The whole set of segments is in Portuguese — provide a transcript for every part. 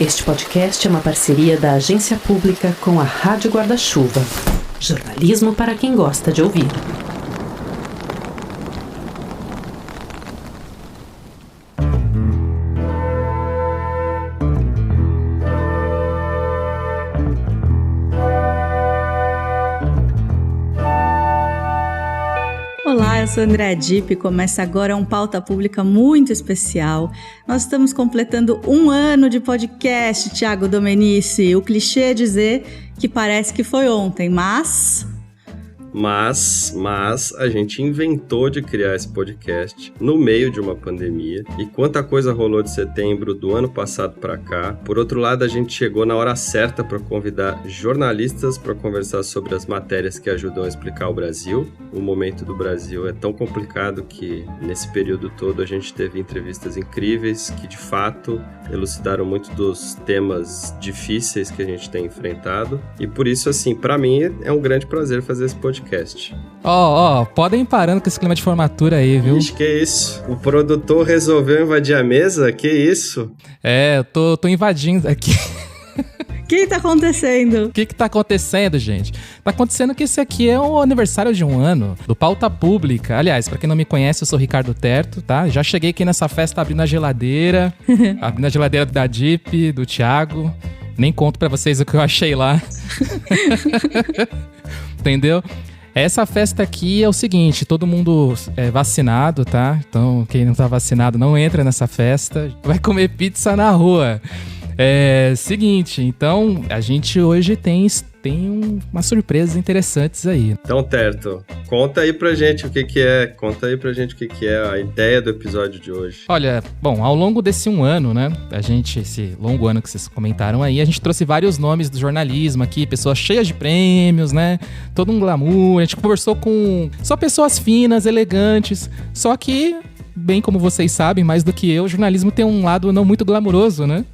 Este podcast é uma parceria da Agência Pública com a Rádio Guarda-Chuva. Jornalismo para quem gosta de ouvir. Olá, eu sou Andréa Dipp e começa agora um Pauta Pública muito especial. Nós estamos completando 1 ano de podcast, Thiago Domenici. O clichê é dizer que parece que foi ontem, Mas a gente inventou de criar esse podcast no meio de uma pandemia. E quanta coisa rolou de setembro do ano passado para cá. Por outro lado, a gente chegou na hora certa para convidar jornalistas para conversar sobre as matérias que ajudam a explicar o Brasil. O momento do Brasil é tão complicado que nesse período todo a gente teve entrevistas incríveis que de fato elucidaram muito dos temas difíceis que a gente tem enfrentado. E por isso, assim, para mim é um grande prazer fazer esse podcast. Podem ir parando com esse clima de formatura aí, viu? Ixi, que isso? O produtor resolveu invadir a mesa? Que isso? Eu tô invadindo aqui. o que tá acontecendo? O que tá acontecendo, gente? Tá acontecendo que esse aqui é o aniversário de 1 ano do Pauta Pública. Aliás, pra quem não me conhece, eu sou Ricardo Terto, tá? Já cheguei aqui nessa festa abrindo a geladeira. Abrindo a geladeira da Dipp, do Thiago. Nem conto pra vocês o que eu achei lá. Entendeu? Essa festa aqui é o seguinte, todo mundo é vacinado, tá? Então, quem não tá vacinado não entra nessa festa. Vai comer pizza na rua. Seguinte, então, a gente hoje tem umas surpresas interessantes aí. Então, Terto, conta aí pra gente o que é. Conta aí pra gente o que é a ideia do episódio de hoje. Olha, bom, ao longo desse 1 ano, né, esse longo ano que vocês comentaram aí, a gente trouxe vários nomes do jornalismo aqui, pessoas cheias de prêmios, né, todo um glamour, a gente conversou com só pessoas finas, elegantes, só que... Bem como vocês sabem, mais do que eu, o jornalismo tem um lado não muito glamuroso, né?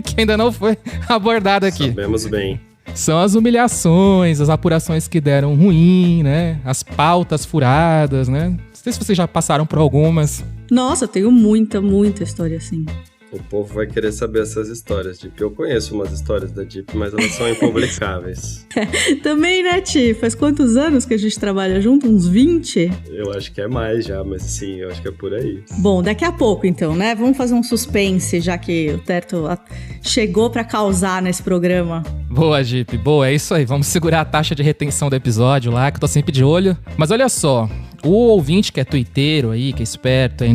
Que ainda não foi abordado aqui. Sabemos bem. São as humilhações, as apurações que deram ruim, né? As pautas furadas, né? Não sei se vocês já passaram por algumas. Nossa, eu tenho muita história assim. O povo vai querer saber essas histórias, Dipp. Eu conheço umas histórias da Dipp, mas elas são impublicáveis. Também, né, Ti? Faz quantos anos que a gente trabalha junto? Uns 20? Eu acho que é mais já, mas sim, eu acho que é por aí. Bom, daqui a pouco, então, né? Vamos fazer um suspense, já que o Terto chegou pra causar nesse programa. Boa, Dipp. Boa, é isso aí. Vamos segurar a taxa de retenção do episódio lá, que eu tô sempre de olho. Mas olha só, o ouvinte que é twitteiro aí, que é esperto aí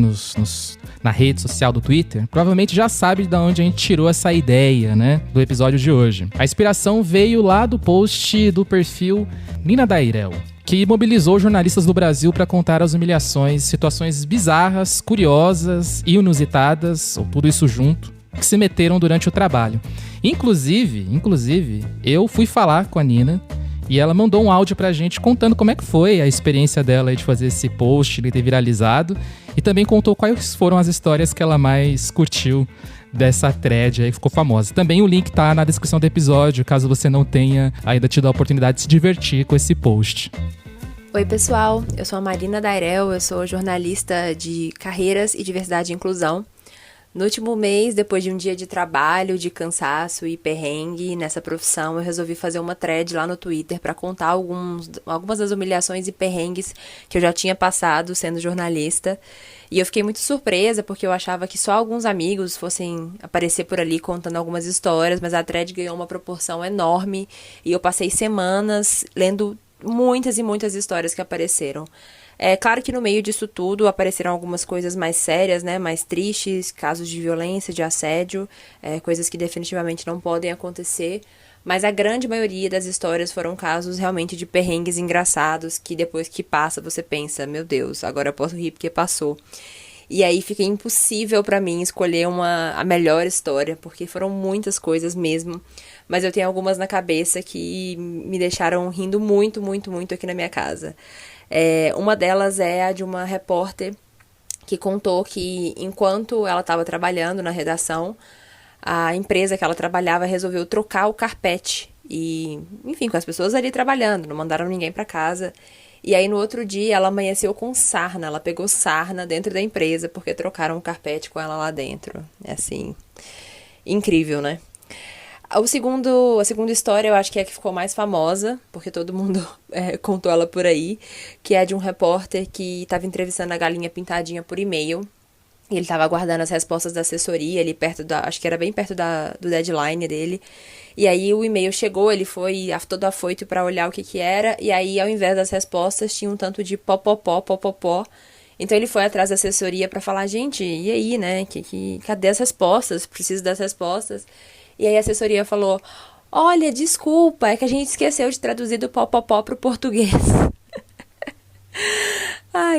na rede social do Twitter, provavelmente já sabe de onde a gente tirou essa ideia, né, do episódio de hoje. A inspiração veio lá do post do perfil Nina Dairel, que mobilizou jornalistas do Brasil para contar as humilhações, situações bizarras, curiosas e inusitadas, ou tudo isso junto, que se meteram durante o trabalho. Inclusive, eu fui falar com a Nina e ela mandou um áudio pra gente contando como é que foi a experiência dela aí de fazer esse post, de ter viralizado, e também contou quais foram as histórias que ela mais curtiu dessa thread aí que ficou famosa. Também o link tá na descrição do episódio, caso você não tenha ainda tido a oportunidade de se divertir com esse post. Oi pessoal, eu sou a Marina Dairel, eu sou jornalista de carreiras e diversidade e inclusão. No último mês, depois de um dia de trabalho, de cansaço e perrengue nessa profissão, eu resolvi fazer uma thread lá no Twitter para contar algumas das humilhações e perrengues que eu já tinha passado sendo jornalista. E eu fiquei muito surpresa, porque eu achava que só alguns amigos fossem aparecer por ali contando algumas histórias, mas a thread ganhou uma proporção enorme e eu passei semanas lendo muitas e muitas histórias que apareceram. É claro que no meio disso tudo apareceram algumas coisas mais sérias, né, mais tristes, casos de violência, de assédio, coisas que definitivamente não podem acontecer, mas a grande maioria das histórias foram casos realmente de perrengues engraçados, que depois que passa você pensa, meu Deus, agora eu posso rir porque passou. E aí fica impossível pra mim escolher a melhor história, porque foram muitas coisas mesmo, mas eu tenho algumas na cabeça que me deixaram rindo muito aqui na minha casa. Uma delas é a de uma repórter que contou que enquanto ela estava trabalhando na redação, a empresa que ela trabalhava resolveu trocar o carpete. E, enfim, com as pessoas ali trabalhando, não mandaram ninguém para casa. E aí no outro dia ela amanheceu com sarna, ela pegou sarna dentro da empresa porque trocaram o carpete com ela lá dentro. É assim, incrível, né? A segunda história eu acho que é a que ficou mais famosa, porque todo mundo contou ela por aí, que é de um repórter que estava entrevistando a galinha pintadinha por e-mail. E ele estava aguardando as respostas da assessoria, ali acho que era bem perto do deadline dele. E aí o e-mail chegou, ele foi todo afoito para olhar o que era, e aí ao invés das respostas tinha um tanto de popopó. Então ele foi atrás da assessoria para falar, gente, e aí, né, cadê as respostas? Preciso das respostas. E aí a assessoria falou, olha, desculpa, é que a gente esqueceu de traduzir do popopó pro português.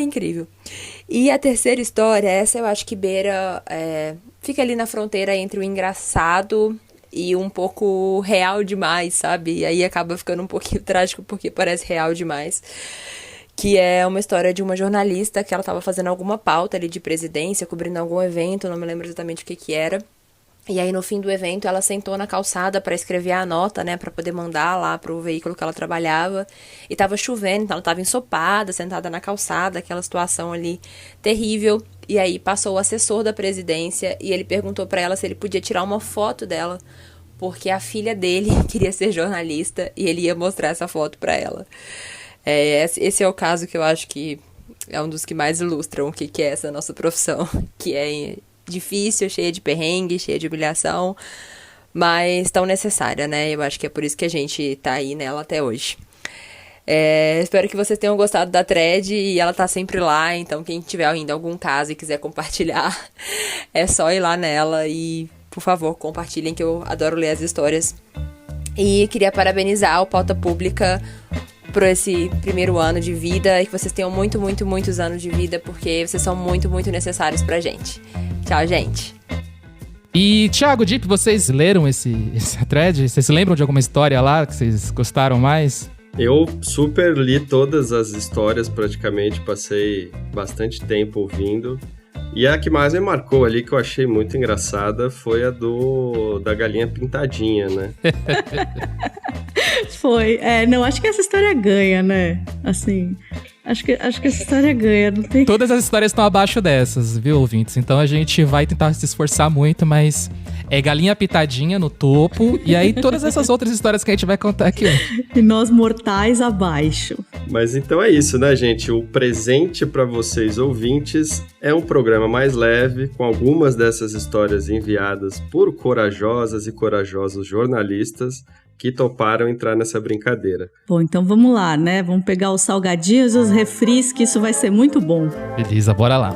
Incrível. E a terceira história, essa eu acho que fica ali na fronteira entre o engraçado e um pouco real demais, sabe? E aí acaba ficando um pouquinho trágico porque parece real demais. Que é uma história de uma jornalista que ela estava fazendo alguma pauta ali de presidência, cobrindo algum evento, não me lembro exatamente o que era. E aí no fim do evento ela sentou na calçada para escrever a nota, né, para poder mandar lá pro veículo que ela trabalhava. E tava chovendo, então ela tava ensopada, sentada na calçada, aquela situação ali terrível. E aí passou o assessor da presidência e ele perguntou para ela se ele podia tirar uma foto dela, porque a filha dele queria ser jornalista e ele ia mostrar essa foto para ela. Esse é o caso que eu acho que é um dos que mais ilustram o que é essa nossa profissão, que é difícil, cheia de perrengue, cheia de humilhação, mas tão necessária, né? Eu acho que é por isso que a gente tá aí nela até hoje. Espero que vocês tenham gostado da thread e ela tá sempre lá, então quem tiver ainda algum caso e quiser compartilhar, é só ir lá nela e, por favor, compartilhem, que eu adoro ler as histórias. E queria parabenizar o Pauta Pública por esse primeiro ano de vida e que vocês tenham muitos anos de vida, porque vocês são muito necessários pra gente. Tchau, gente. E, Thiago, Deep, vocês leram essa thread? Vocês se lembram de alguma história lá que vocês gostaram mais? Eu super li todas as histórias, praticamente, passei bastante tempo ouvindo. E a que mais me marcou ali, que eu achei muito engraçada, foi a da galinha pintadinha, né? Foi. Não, acho que essa história ganha, né? Assim, acho que essa história ganha. Não tem... Todas as histórias estão abaixo dessas, viu, ouvintes? Então a gente vai tentar se esforçar muito, mas é galinha pitadinha no topo, e aí todas essas outras histórias que a gente vai contar aqui. E nós mortais abaixo. Mas então é isso, né, gente? O presente para vocês, ouvintes, é um programa mais leve, com algumas dessas histórias enviadas por corajosas e corajosos jornalistas que toparam entrar nessa brincadeira. Bom, então vamos lá, né? Vamos pegar os salgadinhos e os refris, que isso vai ser muito bom. Beleza, bora lá.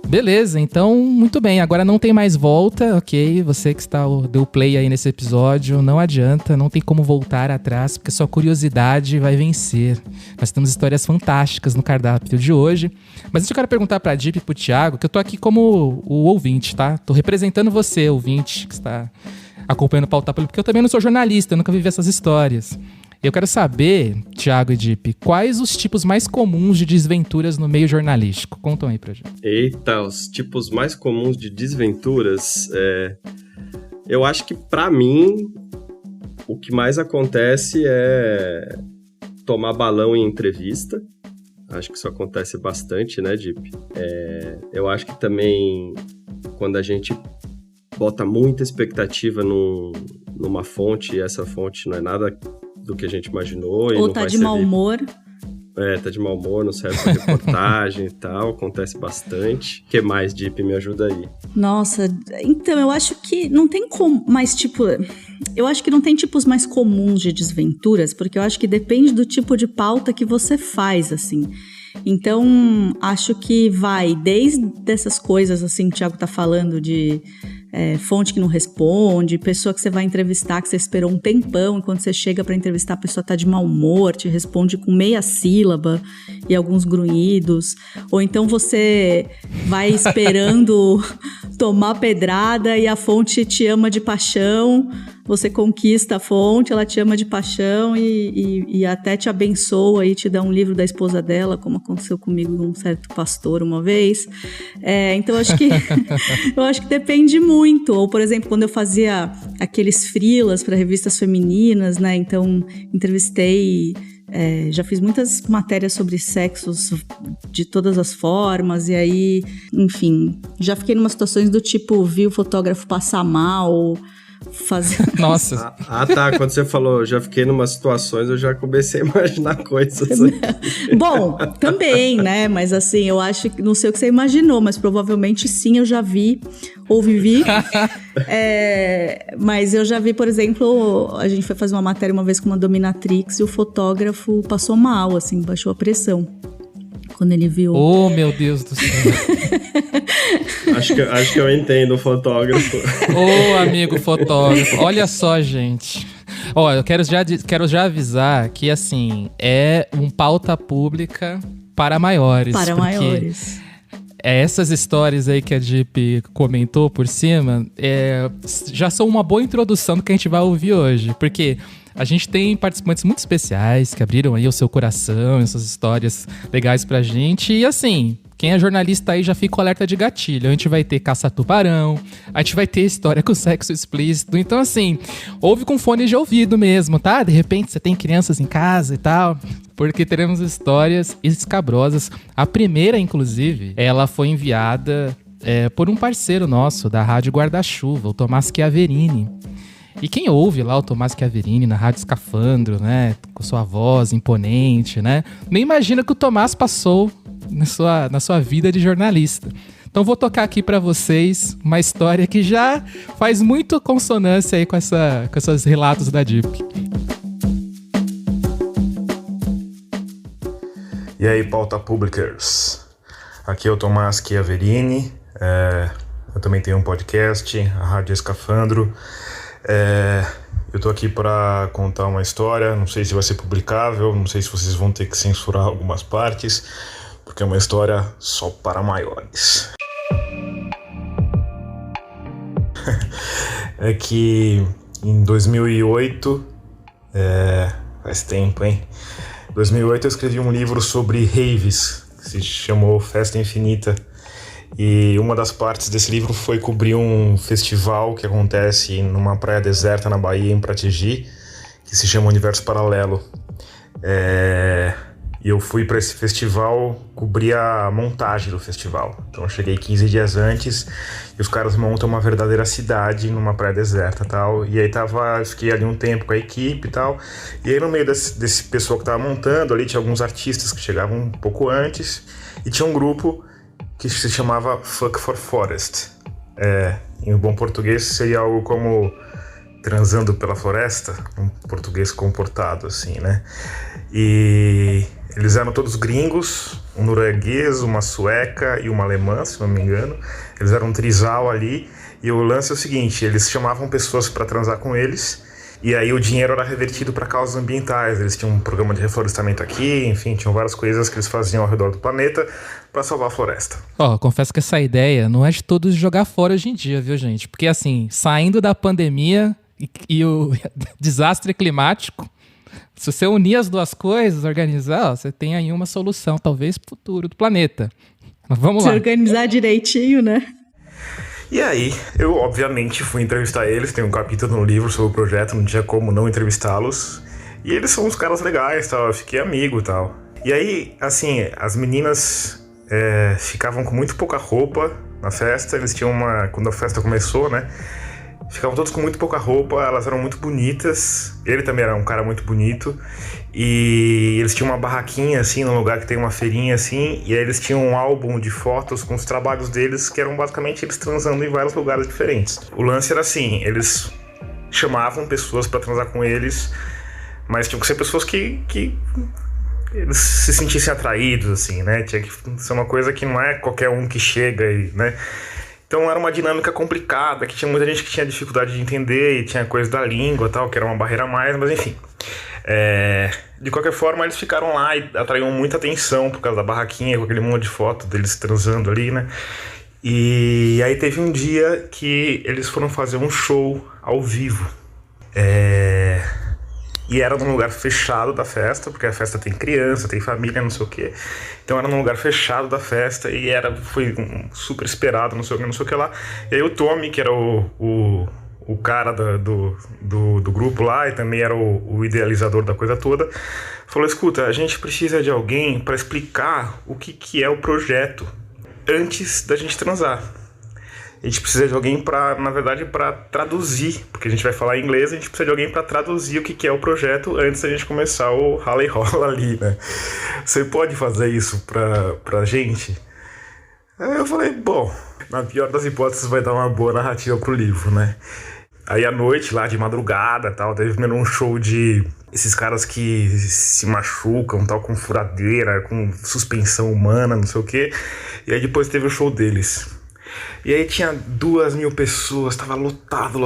Beleza, então, muito bem. Agora não tem mais volta, ok? Você que deu play aí nesse episódio, não adianta, não tem como voltar atrás, porque sua curiosidade vai vencer. Nós temos histórias fantásticas no cardápio de hoje. Mas antes eu quero perguntar pra Deep e pro Thiago, que eu tô aqui como o ouvinte, tá? Tô representando você, ouvinte, que está acompanhando o Pauta Pública, porque eu também não sou jornalista, eu nunca vivi essas histórias. Eu quero saber, Thiago e Deep, quais os tipos mais comuns de desventuras no meio jornalístico? Contam aí pra gente. Eita, os tipos mais comuns de desventuras, eu acho que pra mim o que mais acontece é tomar balão em entrevista. Acho que isso acontece bastante, né, Deep? Eu acho que também quando a gente bota muita expectativa numa fonte e essa fonte não é nada do que a gente imaginou. Ou tá de mau humor. Tá de mau humor, não serve pra reportagem e tal, acontece bastante. O que mais, Deep? Me ajuda aí. Nossa, então eu acho que não tem mais eu acho que não tem tipos mais comuns de desventuras, porque eu acho que depende do tipo de pauta que você faz, assim. Então, acho que vai desde essas coisas, assim, que o Thiago tá falando de fonte que não responde, pessoa que você vai entrevistar, que você esperou um tempão, e quando você chega para entrevistar, a pessoa tá de mau humor, te responde com meia sílaba e alguns grunhidos, ou então você vai esperando tomar pedrada e a fonte te ama de paixão, você conquista a fonte, ela te ama de paixão e até te abençoa e te dá um livro da esposa dela, como aconteceu comigo com um certo pastor uma vez. Então, eu acho que depende muito. Ou, por exemplo, quando eu fazia aqueles freelas para revistas femininas, né? Então, entrevistei Já fiz muitas matérias sobre sexos de todas as formas, e aí, enfim, já fiquei em umas situações do tipo, vi o fotógrafo passar mal, fazer... Nossa. Tá, quando você falou, já fiquei em umas situações, eu já comecei a imaginar coisas aqui. Bom, também, né, mas assim, eu acho que, não sei o que você imaginou, mas provavelmente sim, eu já vi ou vivi. Mas eu já vi, por exemplo, a gente foi fazer uma matéria uma vez com uma dominatrix e o fotógrafo passou mal, assim, baixou a pressão quando ele viu. Oh, meu Deus do céu. Acho que eu entendo o fotógrafo. Ô, amigo fotógrafo, olha só, gente. Ó, eu quero já avisar que, assim, é um pauta pública para maiores. Para maiores. Essas histórias aí que a Jeep comentou por cima já são uma boa introdução do que a gente vai ouvir hoje. Porque a gente tem participantes muito especiais que abriram aí o seu coração, essas histórias legais pra gente. E assim, quem é jornalista aí já fica o alerta de gatilho. A gente vai ter caça-tubarão, a gente vai ter história com sexo explícito. Então assim, ouve com fone de ouvido mesmo, tá? De repente você tem crianças em casa e tal, porque teremos histórias escabrosas. A primeira, inclusive, ela foi enviada por um parceiro nosso da Rádio Guarda-Chuva, o Tomás Chiaverini. E quem ouve lá o Tomás Chiaverini na Rádio Escafandro, né, com sua voz imponente, né, nem imagina que o Tomás passou na sua vida de jornalista. Então vou tocar aqui pra vocês uma história que já faz muito consonância aí com esses relatos da Jeep. E aí, pauta publicers? Aqui é o Tomás Chiaverini, eu também tenho um podcast, a Rádio Escafandro. Eu tô aqui para contar uma história, não sei se vai ser publicável, não sei se vocês vão ter que censurar algumas partes, porque é uma história só para maiores. É que em 2008, faz tempo, hein? Em 2008 eu escrevi um livro sobre raves, que se chamou Festa Infinita. E uma das partes desse livro foi cobrir um festival que acontece numa praia deserta na Bahia, em Pratigi, que se chama Universo Paralelo. E eu fui para esse festival cobrir a montagem do festival. Então eu cheguei 15 dias antes e os caras montam uma verdadeira cidade numa praia deserta e tal. E aí fiquei ali um tempo com a equipe e tal. E aí no meio desse pessoal que tava montando ali, tinha alguns artistas que chegavam um pouco antes. E tinha um grupo que se chamava Fuck for Forest. Em bom português seria algo como transando pela floresta, um português comportado assim, né? E eles eram todos gringos, um norueguês, uma sueca e uma alemã, se não me engano. Eles eram um trisal ali, e o lance é o seguinte, eles chamavam pessoas para transar com eles, e aí o dinheiro era revertido para causas ambientais. Eles tinham um programa de reflorestamento aqui, enfim, tinham várias coisas que eles faziam ao redor do planeta para salvar a floresta. Confesso que essa ideia não é de todos jogar fora hoje em dia, viu, gente? Porque assim, saindo da pandemia e o desastre climático, se você unir as duas coisas, organizar, você tem aí uma solução, talvez, pro futuro do planeta. Mas vamos lá. Se organizar direitinho, né? E aí, eu obviamente fui entrevistar eles, tem um capítulo no livro sobre o projeto, não tinha como não entrevistá-los. E eles são uns caras legais, tal, eu fiquei amigo e tal. E aí, assim, as meninas ficavam com muito pouca roupa na festa, eles tinham quando a festa começou, né? Ficavam todos com muito pouca roupa, elas eram muito bonitas, ele também era um cara muito bonito, e eles tinham uma barraquinha assim, num lugar que tem uma feirinha assim, e aí eles tinham um álbum de fotos com os trabalhos deles, que eram basicamente eles transando em vários lugares diferentes. O lance era assim, eles chamavam pessoas pra transar com eles, mas tinham que ser pessoas que eles se sentissem atraídos, assim, né? Tinha que ser uma coisa que não é qualquer um que chega e, né? Então era uma dinâmica complicada, que tinha muita gente que tinha dificuldade de entender, e tinha coisa da língua e tal, que era uma barreira a mais, mas enfim. De qualquer forma, eles ficaram lá e atraíam muita atenção por causa da barraquinha, com aquele monte de foto deles transando ali, né? E aí teve um dia que eles foram fazer um show ao vivo. E era num lugar fechado da festa, porque a festa tem criança, tem família, não sei o quê. Então era num lugar fechado da festa e foi super esperado, não sei o que lá. E aí o Tommy, que era o o cara do grupo lá, e também era o idealizador da coisa toda, falou: escuta, a gente precisa de alguém para explicar o que é o projeto antes da gente transar. A gente precisa de alguém para traduzir, porque a gente vai falar em inglês, a gente precisa de alguém para traduzir o que é o projeto antes da gente começar o rala e rola ali, né? Você pode fazer isso pra gente? Aí eu falei, bom, na pior das hipóteses vai dar uma boa narrativa pro livro, né? Aí à noite, lá de madrugada, tal, teve primeiro um show de esses caras que se machucam, tal, com furadeira, com suspensão humana, não sei o quê. E aí depois teve o show deles. E aí tinha 2.000 pessoas, tava lotado,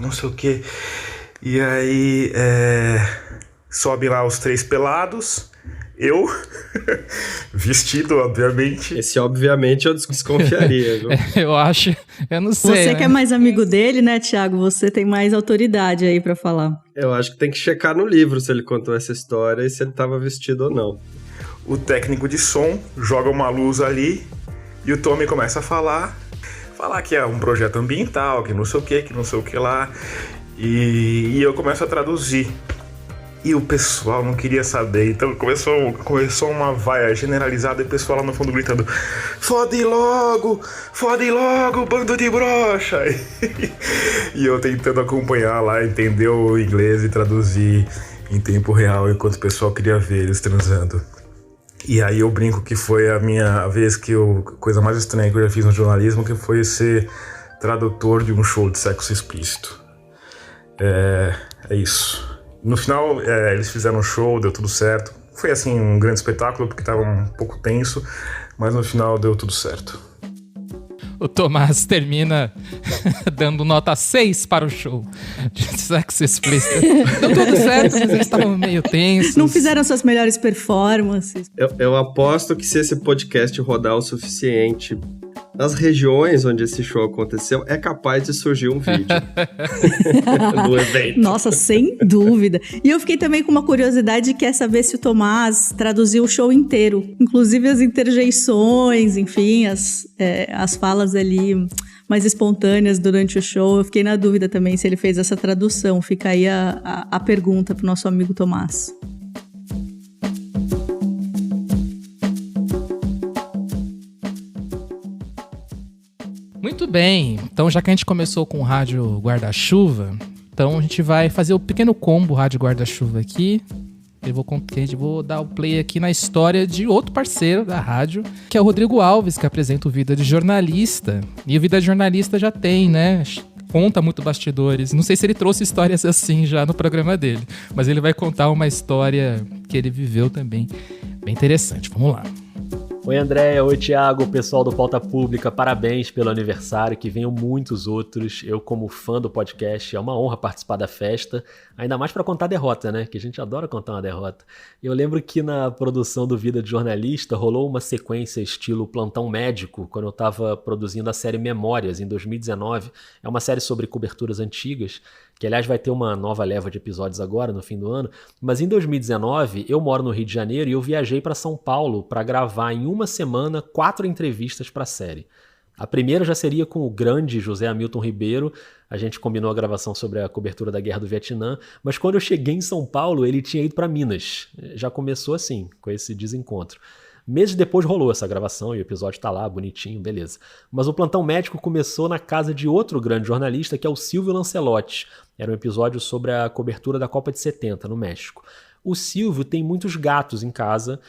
não sei o quê. E aí sobe lá os 3 pelados, eu, vestido, obviamente. Esse, obviamente, eu desconfiaria, viu? Eu não sei. Você né? que é mais amigo dele, né, Thiago? Você tem mais autoridade aí pra falar. Eu acho que tem que checar no livro se ele contou essa história e se ele tava vestido ou não. O técnico de som joga uma luz ali e o Tommy começa a falar que é um projeto ambiental, que não sei o que lá. E eu começo a traduzir. E o pessoal não queria saber, então começou uma vaia generalizada e o pessoal lá no fundo gritando: fode logo, bando de broxa! E eu tentando acompanhar lá, entender o inglês e traduzir em tempo real, enquanto o pessoal queria ver eles transando. E aí eu brinco que foi a minha vez coisa mais estranha que eu já fiz no jornalismo, que foi ser tradutor de um show de sexo explícito. É isso. No final, eles fizeram um show, deu tudo certo. Foi, assim, um grande espetáculo, porque estava um pouco tenso, mas no final deu tudo certo. O Tomás termina dando nota 6 para o show de sexo explícito. Deu tudo certo, mas eles estavam meio tensos. Não fizeram suas melhores performances. Eu aposto que se esse podcast rodar o suficiente nas regiões onde esse show aconteceu, é capaz de surgir um vídeo do evento. Nossa, sem dúvida. E eu fiquei também com uma curiosidade que é saber se o Tomás traduziu o show inteiro. Inclusive as interjeições, enfim, as falas ali mais espontâneas durante o show. Eu fiquei na dúvida também se ele fez essa tradução. Fica aí a pergunta pro nosso amigo Tomás. Muito bem, então já que a gente começou com o Rádio Guarda-Chuva, então a gente vai fazer o pequeno combo Rádio Guarda-Chuva aqui. Eu vou dar o play aqui na história de outro parceiro da rádio, que é o Rodrigo Alves, que apresenta o Vida de Jornalista. E o Vida de Jornalista já tem, né? Conta muito bastidores. Não sei se ele trouxe histórias assim já no programa dele, mas ele vai contar uma história que ele viveu também. Bem interessante, vamos lá. Oi Andréia, oi Thiago, pessoal do Pauta Pública, parabéns pelo aniversário, que venham muitos outros. Eu, como fã do podcast, é uma honra participar da festa, ainda mais para contar derrota, né? Que a gente adora contar uma derrota. Eu lembro que na produção do Vida de Jornalista rolou uma sequência estilo Plantão Médico, quando eu estava produzindo a série Memórias, em 2019. É uma série sobre coberturas antigas, que aliás vai ter uma nova leva de episódios agora, no fim do ano. Mas em 2019, eu moro no Rio de Janeiro e eu viajei para São Paulo para gravar em uma semana 4 entrevistas para a série. A primeira já seria com o grande José Hamilton Ribeiro. A gente combinou a gravação sobre a cobertura da Guerra do Vietnã, mas quando eu cheguei em São Paulo, ele tinha ido para Minas. Já começou assim, com esse desencontro. Meses depois rolou essa gravação e o episódio tá lá, bonitinho, beleza. Mas o Plantão Médico começou na casa de outro grande jornalista, que é o Silvio Lancelotti. Era um episódio sobre a cobertura da Copa de 70, no México. O Silvio tem muitos gatos em casa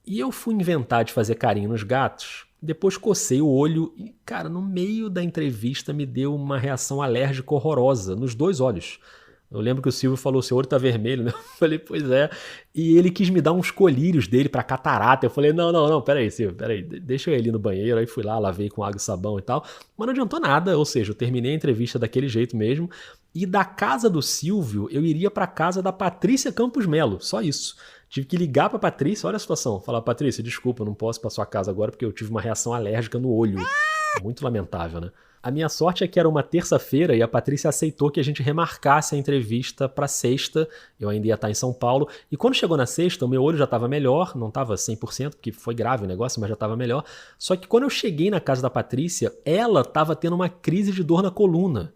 e eu fui inventar de fazer carinho nos gatos. Depois cocei o olho e, cara, no meio da entrevista me deu uma reação alérgica horrorosa nos 2 olhos. Eu lembro que o Silvio falou, seu olho tá vermelho, né? Eu falei, pois é. E ele quis me dar uns colírios dele pra catarata. Eu falei, não, peraí, Silvio, deixa eu ir ali no banheiro. Aí fui lá, lavei com água e sabão e tal. Mas não adiantou nada, ou seja, eu terminei a entrevista daquele jeito mesmo. E da casa do Silvio, eu iria pra casa da Patrícia Campos Melo, só isso. Tive que ligar pra Patrícia, olha a situação. Falar, Patrícia, desculpa, eu não posso ir pra sua casa agora porque eu tive uma reação alérgica no olho. Muito lamentável, né? A minha sorte é que era uma terça-feira e a Patrícia aceitou que a gente remarcasse a entrevista para sexta. Eu ainda ia estar em São Paulo. E quando chegou na sexta, o meu olho já estava melhor. Não estava 100%, porque foi grave o negócio, mas já estava melhor. Só que quando eu cheguei na casa da Patrícia, ela estava tendo uma crise de dor na coluna.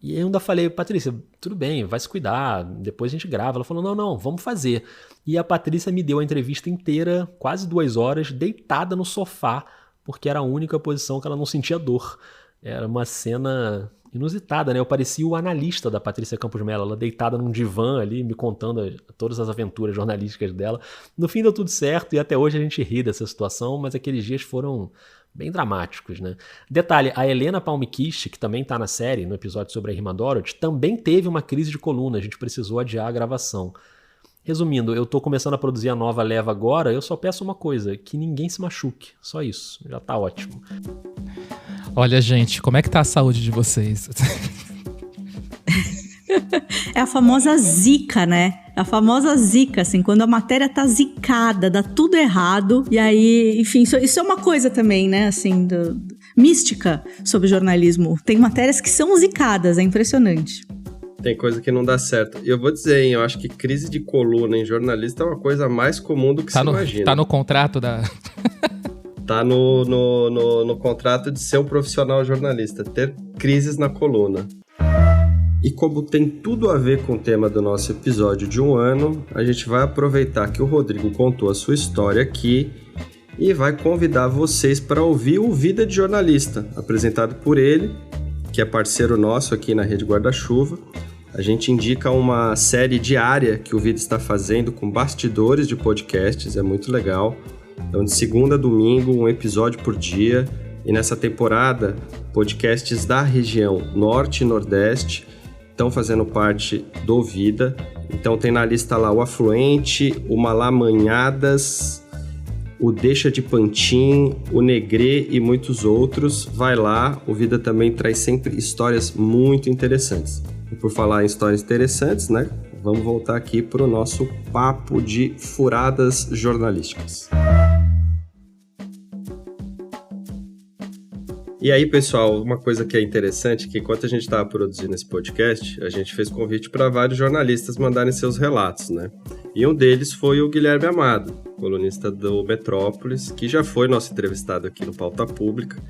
E eu ainda falei, Patrícia, tudo bem, vai se cuidar, depois a gente grava. Ela falou, não, vamos fazer. E a Patrícia me deu a entrevista inteira, quase 2 horas, deitada no sofá, porque era a única posição que ela não sentia dor. Era uma cena inusitada, né? Eu parecia o analista da Patrícia Campos Mello, ela deitada num divã ali, me contando todas as aventuras jornalísticas dela. No fim deu tudo certo e até hoje a gente ri dessa situação, mas aqueles dias foram bem dramáticos, né? Detalhe, a Helena Palmquist, que também tá na série, no episódio sobre a Irmã Dorothy, também teve uma crise de coluna, a gente precisou adiar a gravação. Resumindo, eu tô começando a produzir a nova leva agora, eu só peço uma coisa, que ninguém se machuque, só isso, já tá ótimo. Olha, gente, como é que tá a saúde de vocês? É a famosa zica, né? A famosa zica, assim, quando a matéria tá zicada, dá tudo errado. E aí, enfim, isso é uma coisa também, né, assim, mística sobre jornalismo. Tem matérias que são zicadas, é impressionante. Tem coisa que não dá certo. E eu vou dizer, hein, eu acho que crise de coluna em jornalista é uma coisa mais comum do que se imagina. Tá no contrato da... Tá no contrato de ser um profissional jornalista, ter crises na coluna. E como tem tudo a ver com o tema do nosso episódio de 1 ano, a gente vai aproveitar que o Rodrigo contou a sua história aqui e vai convidar vocês para ouvir o Vida de Jornalista, apresentado por ele, que é parceiro nosso aqui na Rede Guarda-Chuva. A gente indica uma série diária que o Vida está fazendo com bastidores de podcasts, é muito legal. Então, de segunda a domingo, um episódio por dia. E nessa temporada, podcasts da região Norte e Nordeste estão fazendo parte do Vida. Então tem na lista lá o Afluente, o Malamanhadas, o Deixa de Pantin, o Negrê e muitos outros. Vai lá, o Vida também traz sempre histórias muito interessantes. E por falar em histórias interessantes, né? Vamos voltar aqui para o nosso papo de furadas jornalísticas. E aí, pessoal, uma coisa que é interessante, que enquanto a gente estava produzindo esse podcast, a gente fez convite para vários jornalistas mandarem seus relatos, né? E um deles foi o Guilherme Amado, colunista do Metrópolis, que já foi nosso entrevistado aqui no Pauta Pública.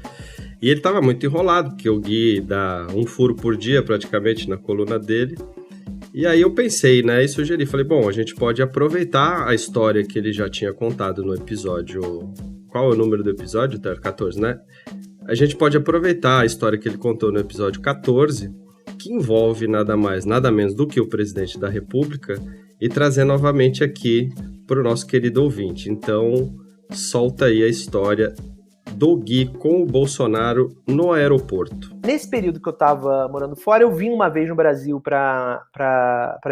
E ele estava muito enrolado, porque o Gui dá um furo por dia, praticamente, na coluna dele. E aí eu pensei, né, e sugeri, falei, bom, a gente pode aproveitar a história que ele já tinha contado no episódio... Qual é o número do episódio? 14, né? A gente pode aproveitar a história que ele contou no episódio 14, que envolve nada mais, nada menos do que o presidente da República, e trazer novamente aqui para o nosso querido ouvinte. Então, solta aí a história do Gui com o Bolsonaro no aeroporto. Nesse período que eu estava morando fora, eu vim uma vez no Brasil para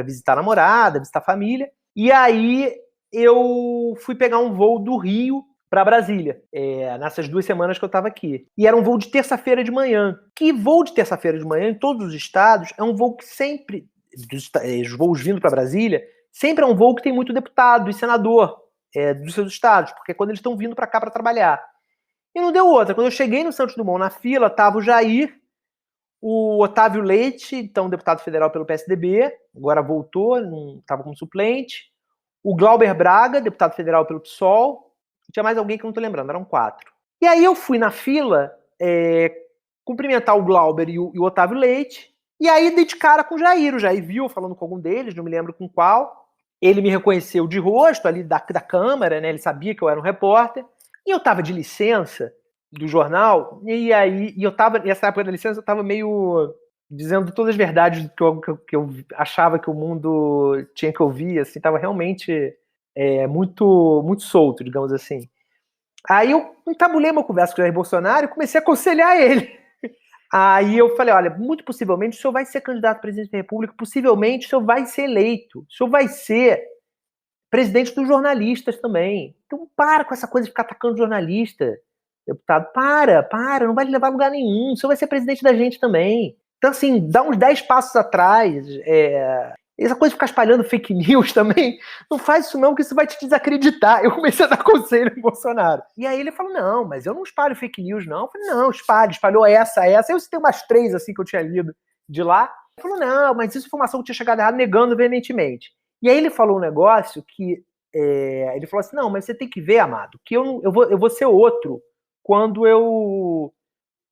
visitar a namorada, visitar a família, e aí eu fui pegar um voo do Rio para Brasília, nessas 2 semanas que eu estava aqui. E era um voo de terça-feira de manhã. Que voo de terça-feira de manhã, em todos os estados, é um voo que sempre, os voos vindo para Brasília, sempre é um voo que tem muito deputado e senador dos seus estados, porque é quando eles estão vindo para cá para trabalhar. E não deu outra. Quando eu cheguei no Santos Dumont, na fila, estava o Jair, o Otávio Leite, então deputado federal pelo PSDB, agora voltou, estava como suplente, o Glauber Braga, deputado federal pelo PSOL, tinha mais alguém que eu não tô lembrando, eram 4. E aí eu fui na fila cumprimentar o Glauber e o Otávio Leite, e aí dei de cara com o Jair viu, falando com algum deles, não me lembro com qual. Ele me reconheceu de rosto ali da câmera, né? Ele sabia que eu era um repórter, e eu tava de licença do jornal, e eu tava, nessa época da licença, eu tava meio dizendo todas as verdades que eu achava que o mundo tinha que ouvir, assim, tava realmente... muito, muito solto, digamos assim. Aí eu entabulei uma conversa com o Jair Bolsonaro e comecei a aconselhar ele. Aí eu falei, olha, muito possivelmente o senhor vai ser candidato a presidente da República, possivelmente o senhor vai ser eleito, o senhor vai ser presidente dos jornalistas também. Então para com essa coisa de ficar atacando jornalista, deputado. Para, não vai levar a lugar nenhum, o senhor vai ser presidente da gente também. Então assim, dá uns 10 passos atrás, essa coisa de ficar espalhando fake news também, não faz isso não, porque isso vai te desacreditar. Eu comecei a dar conselho pro Bolsonaro. E aí ele falou, não, mas eu não espalho fake news, não. Eu falei, não, espalhou essa. Eu citei umas 3, assim, que eu tinha lido de lá. Ele falou, não, mas isso é informação que tinha chegado errado, negando veementemente. E aí ele falou um negócio que, ele falou assim, não, mas você tem que ver, Amado, que eu vou ser outro quando eu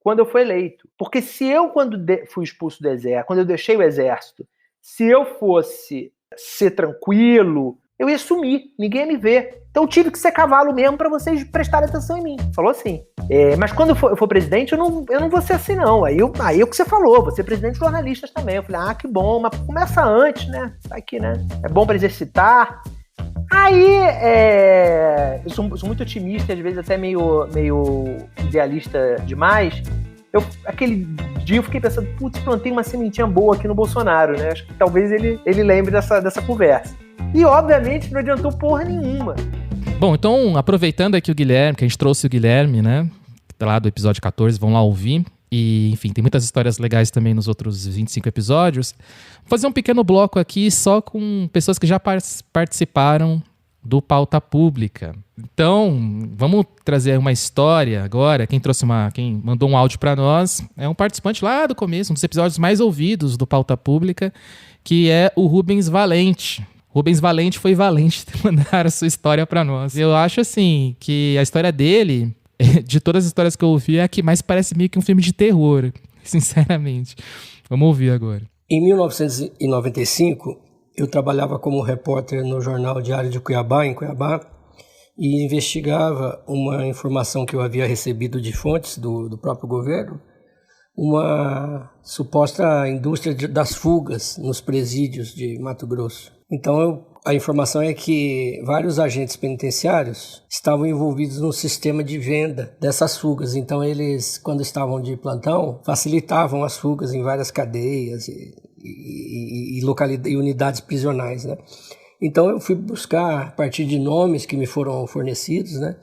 quando eu fui eleito. Porque se eu, quando fui expulso do exército, quando eu deixei o exército, se eu fosse ser tranquilo, eu ia sumir, ninguém ia me ver. Então eu tive que ser cavalo mesmo para vocês prestarem atenção em mim. Falou assim. Mas quando eu for presidente, eu não vou ser assim, não. Aí o que você falou, vou ser presidente de jornalistas também. Eu falei, que bom, mas começa antes, né? Tá aqui, né? É bom para exercitar. Aí, eu sou muito otimista, às vezes até meio idealista demais. Aquele dia eu fiquei pensando, plantei uma sementinha boa aqui no Bolsonaro, né? Acho que talvez ele lembre dessa conversa. E, obviamente, não adiantou porra nenhuma. Bom, então, aproveitando aqui o Guilherme, que a gente trouxe o Guilherme, né? Lá do episódio 14, vão lá ouvir. E, enfim, tem muitas histórias legais também nos outros 25 episódios. Vou fazer um pequeno bloco aqui só com pessoas que já participaram do Pauta Pública. Então, vamos trazer uma história agora. Quem mandou um áudio para nós é um participante lá do começo, um dos episódios mais ouvidos do Pauta Pública, que é o Rubens Valente. Rubens Valente foi valente de mandar a sua história para nós. Eu acho, assim, que a história dele, de todas as histórias que eu ouvi, é a que mais parece meio que um filme de terror, sinceramente. Vamos ouvir agora. Em 1995, eu trabalhava como repórter no jornal Diário de Cuiabá, em Cuiabá, e investigava uma informação que eu havia recebido de fontes do próprio governo, uma suposta indústria das fugas nos presídios de Mato Grosso. Então, a informação é que vários agentes penitenciários estavam envolvidos no sistema de venda dessas fugas. Então, eles, quando estavam de plantão, facilitavam as fugas em várias cadeias e unidades prisionais, né? Então, eu fui buscar, a partir de nomes que me foram fornecidos, né?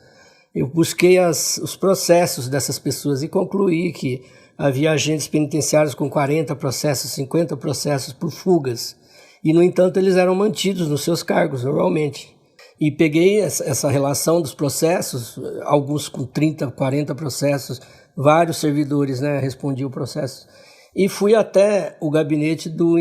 Eu busquei os processos dessas pessoas e concluí que havia agentes penitenciários com 40 processos, 50 processos por fugas. E, no entanto, eles eram mantidos nos seus cargos, normalmente. E peguei essa relação dos processos, alguns com 30, 40 processos, vários servidores, né, respondiam o processo. E fui até o gabinete do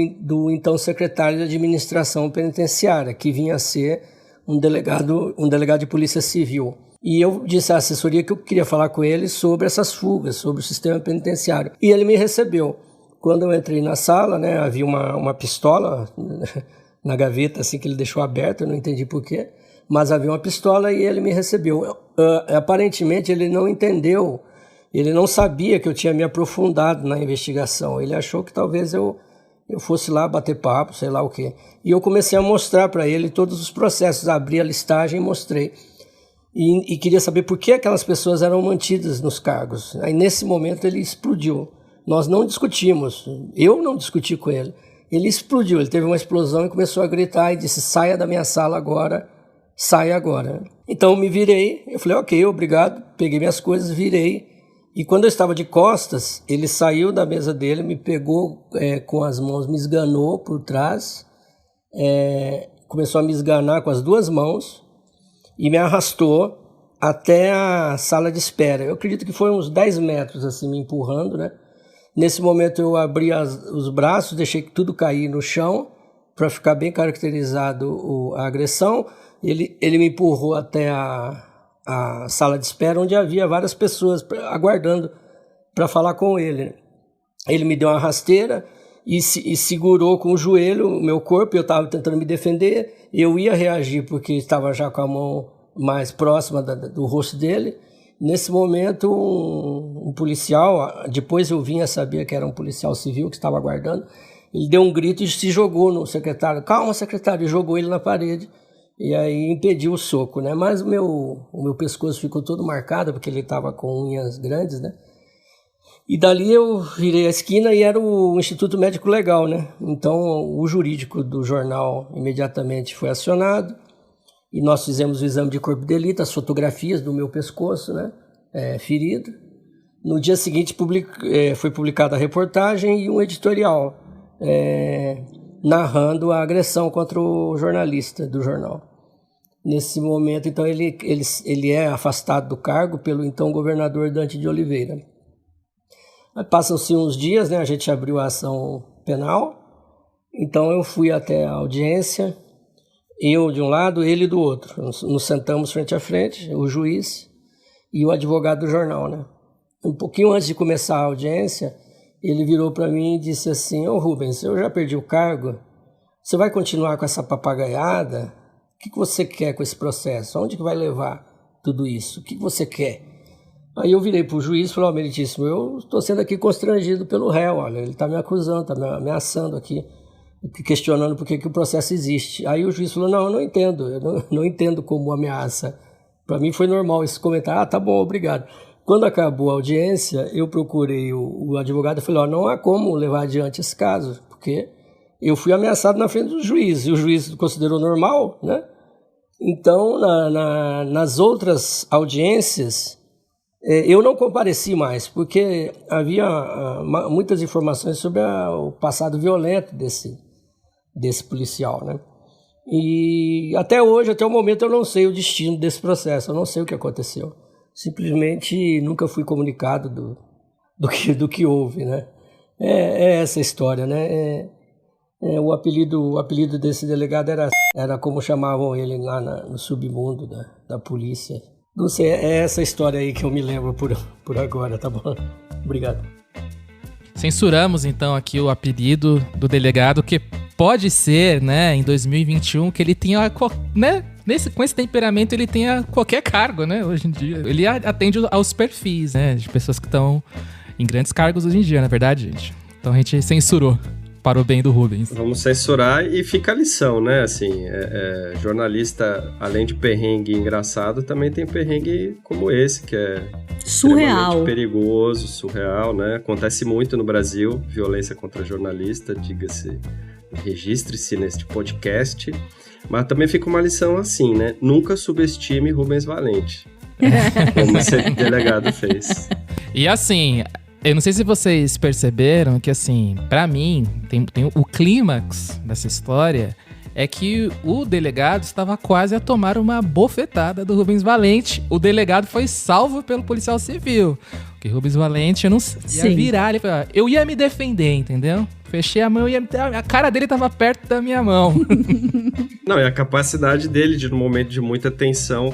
então secretário de administração penitenciária, que vinha a ser um delegado de polícia civil. E eu disse à assessoria que eu queria falar com ele sobre essas fugas, sobre o sistema penitenciário. E ele me recebeu. Quando eu entrei na sala, né, havia uma pistola na gaveta, assim, que ele deixou aberta, eu não entendi porquê, mas havia uma pistola e ele me recebeu. Aparentemente ele não entendeu, ele não sabia que eu tinha me aprofundado na investigação, ele achou que talvez eu fosse lá bater papo, sei lá o quê. E eu comecei a mostrar para ele todos os processos, abri a listagem e mostrei. E queria saber por que aquelas pessoas eram mantidas nos cargos. Aí nesse momento ele explodiu. Nós não discutimos, eu não discuti com ele. Ele explodiu, ele teve uma explosão e começou a gritar e disse, saia da minha sala agora, saia agora. Então eu me virei, eu falei, ok, obrigado, peguei minhas coisas, virei. E quando eu estava de costas, ele saiu da mesa dele, me pegou com as mãos, me esganou por trás, começou a me esganar com as duas mãos e me arrastou até a sala de espera. Eu acredito que foi uns 10 metros assim, me empurrando, né? Nesse momento eu abri os braços, deixei tudo cair no chão para ficar bem caracterizado a agressão. Ele me empurrou até a sala de espera, onde havia várias pessoas aguardando para falar com ele. Ele me deu uma rasteira e segurou com o joelho o meu corpo. Eu estava tentando me defender, eu ia reagir porque estava já com a mão mais próxima do rosto dele. Nesse momento, um policial, depois eu vim a saber que era um policial civil que estava aguardando, ele deu um grito e se jogou no secretário. Calma, secretário, e jogou ele na parede. E aí impediu o soco, né? Mas o meu pescoço ficou todo marcado, porque ele estava com unhas grandes, né? E dali eu virei a esquina e era o Instituto Médico Legal, né? Então o jurídico do jornal imediatamente foi acionado. E nós fizemos o exame de corpo de delito, as fotografias do meu pescoço, né, ferido. No dia seguinte foi publicada a reportagem e um editorial narrando a agressão contra o jornalista do jornal. Nesse momento, então, ele é afastado do cargo pelo então governador Dante de Oliveira. Passam-se uns dias, né, a gente abriu a ação penal, então eu fui até a audiência. Eu de um lado, ele do outro. Nos sentamos frente a frente, o juiz e o advogado do jornal, né? um pouquinho antes de começar a audiência, ele virou para mim e disse assim: ô Rubens, eu já perdi o cargo, você vai continuar com essa papagaiada? O que você quer com esse processo? Onde que vai levar tudo isso? O que você quer? Aí eu virei para o juiz e falei: meritíssimo, eu estou sendo aqui constrangido pelo réu, olha, ele está me acusando, está me ameaçando aqui, questionando por que o processo existe. Aí o juiz falou: não, eu não entendo, eu não entendo como ameaça. Para mim foi normal esse comentário: tá bom, obrigado. Quando acabou a audiência, eu procurei o advogado e falei: não há como levar adiante esse caso, porque eu fui ameaçado na frente do juiz, e o juiz considerou normal, né? Então, nas outras audiências, eu não compareci mais, porque havia muitas informações sobre o passado violento desse policial, né? E até hoje, até o momento, eu não sei o destino desse processo, eu não sei o que aconteceu. Simplesmente nunca fui comunicado do que houve, né? É essa história, né? O apelido desse delegado era como chamavam ele lá no submundo da polícia. Não sei, é essa história aí que eu me lembro por agora, tá bom? Obrigado. Censuramos, então, aqui o apelido do delegado, que pode ser, né, em 2021, que ele tenha, né, com esse temperamento, ele tenha qualquer cargo, né, hoje em dia. Ele atende aos perfis, né, de pessoas que estão em grandes cargos hoje em dia, na verdade, gente. Então a gente censurou para o bem do Rubens. Vamos censurar e fica a lição, né? Assim, jornalista, além de perrengue engraçado, também tem perrengue como esse, que é surreal, perigoso, surreal, né? Acontece muito no Brasil, violência contra jornalista, diga-se, registre-se neste podcast. Mas também fica uma lição assim, né? Nunca subestime Rubens Valente, como esse delegado fez. E assim, eu não sei se vocês perceberam que, assim, pra mim, tem o clímax dessa história é que o delegado estava quase a tomar uma bofetada do Rubens Valente. O delegado foi salvo pelo policial civil. Porque Rubens Valente, eu não ia virar, eu ia me defender, entendeu? Fechei a mão, a cara dele estava perto da minha mão. Não, e a capacidade dele, no momento de muita tensão,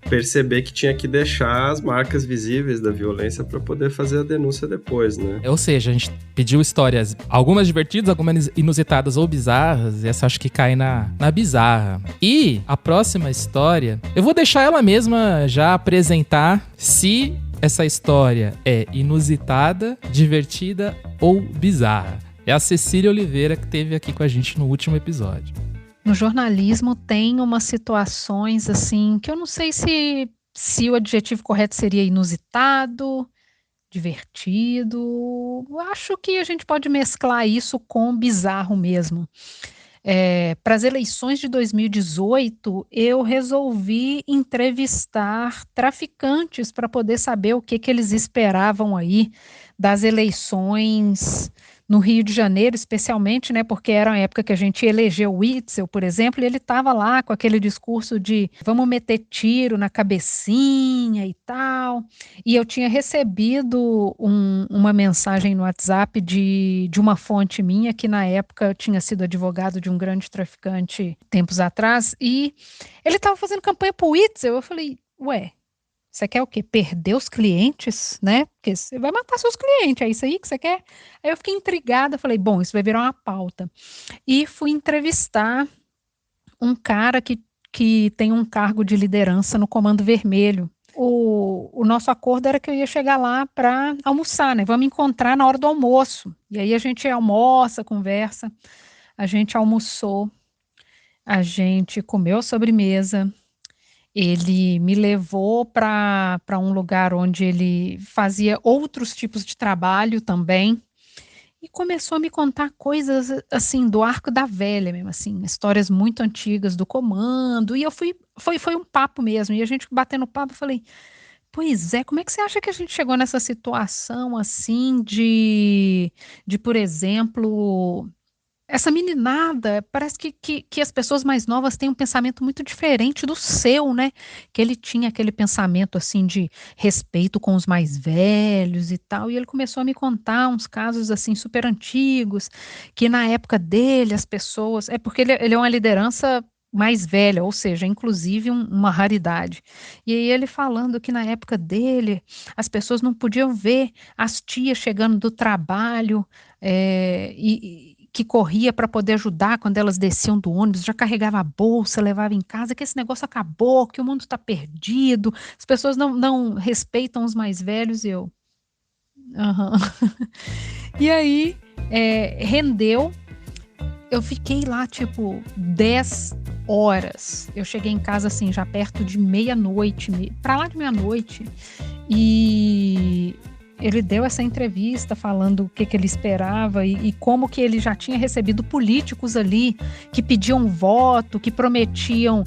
perceber que tinha que deixar as marcas visíveis da violência para poder fazer a denúncia depois, né? Ou seja, a gente pediu histórias, algumas divertidas, algumas inusitadas ou bizarras, e essa acho que cai na bizarra. E a próxima história, eu vou deixar ela mesma já apresentar se essa história é inusitada, divertida ou bizarra. É a Cecília Oliveira que esteve aqui com a gente no último episódio. No jornalismo tem umas situações assim que eu não sei se o adjetivo correto seria inusitado, divertido. Acho que a gente pode mesclar isso com bizarro mesmo. Para as eleições de 2018, eu resolvi entrevistar traficantes para poder saber o que eles esperavam aí das eleições no Rio de Janeiro, especialmente, né, porque era a época que a gente elegeu o Witzel, por exemplo, e ele estava lá com aquele discurso de vamos meter tiro na cabecinha e tal, e eu tinha recebido uma mensagem no WhatsApp de uma fonte minha, que na época tinha sido advogado de um grande traficante tempos atrás, e ele estava fazendo campanha para o Witzel. Eu falei, ué, você quer o quê? Perder os clientes, né? Porque você vai matar seus clientes, é isso aí que você quer? Aí eu fiquei intrigada, falei, bom, isso vai virar uma pauta. E fui entrevistar um cara que tem um cargo de liderança no Comando Vermelho. O nosso acordo era que eu ia chegar lá para almoçar, né? Vamos encontrar na hora do almoço. E aí a gente almoça, conversa. A gente almoçou, a gente comeu a sobremesa. Ele me levou para um lugar onde ele fazia outros tipos de trabalho também e começou a me contar coisas assim do Arco da Velha mesmo, assim, histórias muito antigas do comando, e foi um papo mesmo, e a gente batendo papo, eu falei, pois é, como é que você acha que a gente chegou nessa situação assim de por exemplo, essa meninada, parece que as pessoas mais novas têm um pensamento muito diferente do seu, né? Que ele tinha aquele pensamento, assim, de respeito com os mais velhos e tal, e ele começou a me contar uns casos, assim, super antigos, que na época dele as pessoas... porque ele é uma liderança mais velha, ou seja, inclusive uma raridade. E aí ele falando que na época dele, as pessoas não podiam ver as tias chegando do trabalho, e que corria para poder ajudar quando elas desciam do ônibus, já carregava a bolsa, levava em casa, que esse negócio acabou, que o mundo está perdido, as pessoas não respeitam os mais velhos, e eu... Aham. E aí, rendeu. Eu fiquei lá, tipo, 10 horas. Eu cheguei em casa, assim, já perto de meia-noite, pra lá de meia-noite. E ele deu essa entrevista falando o que ele esperava e como que ele já tinha recebido políticos ali que pediam voto, que prometiam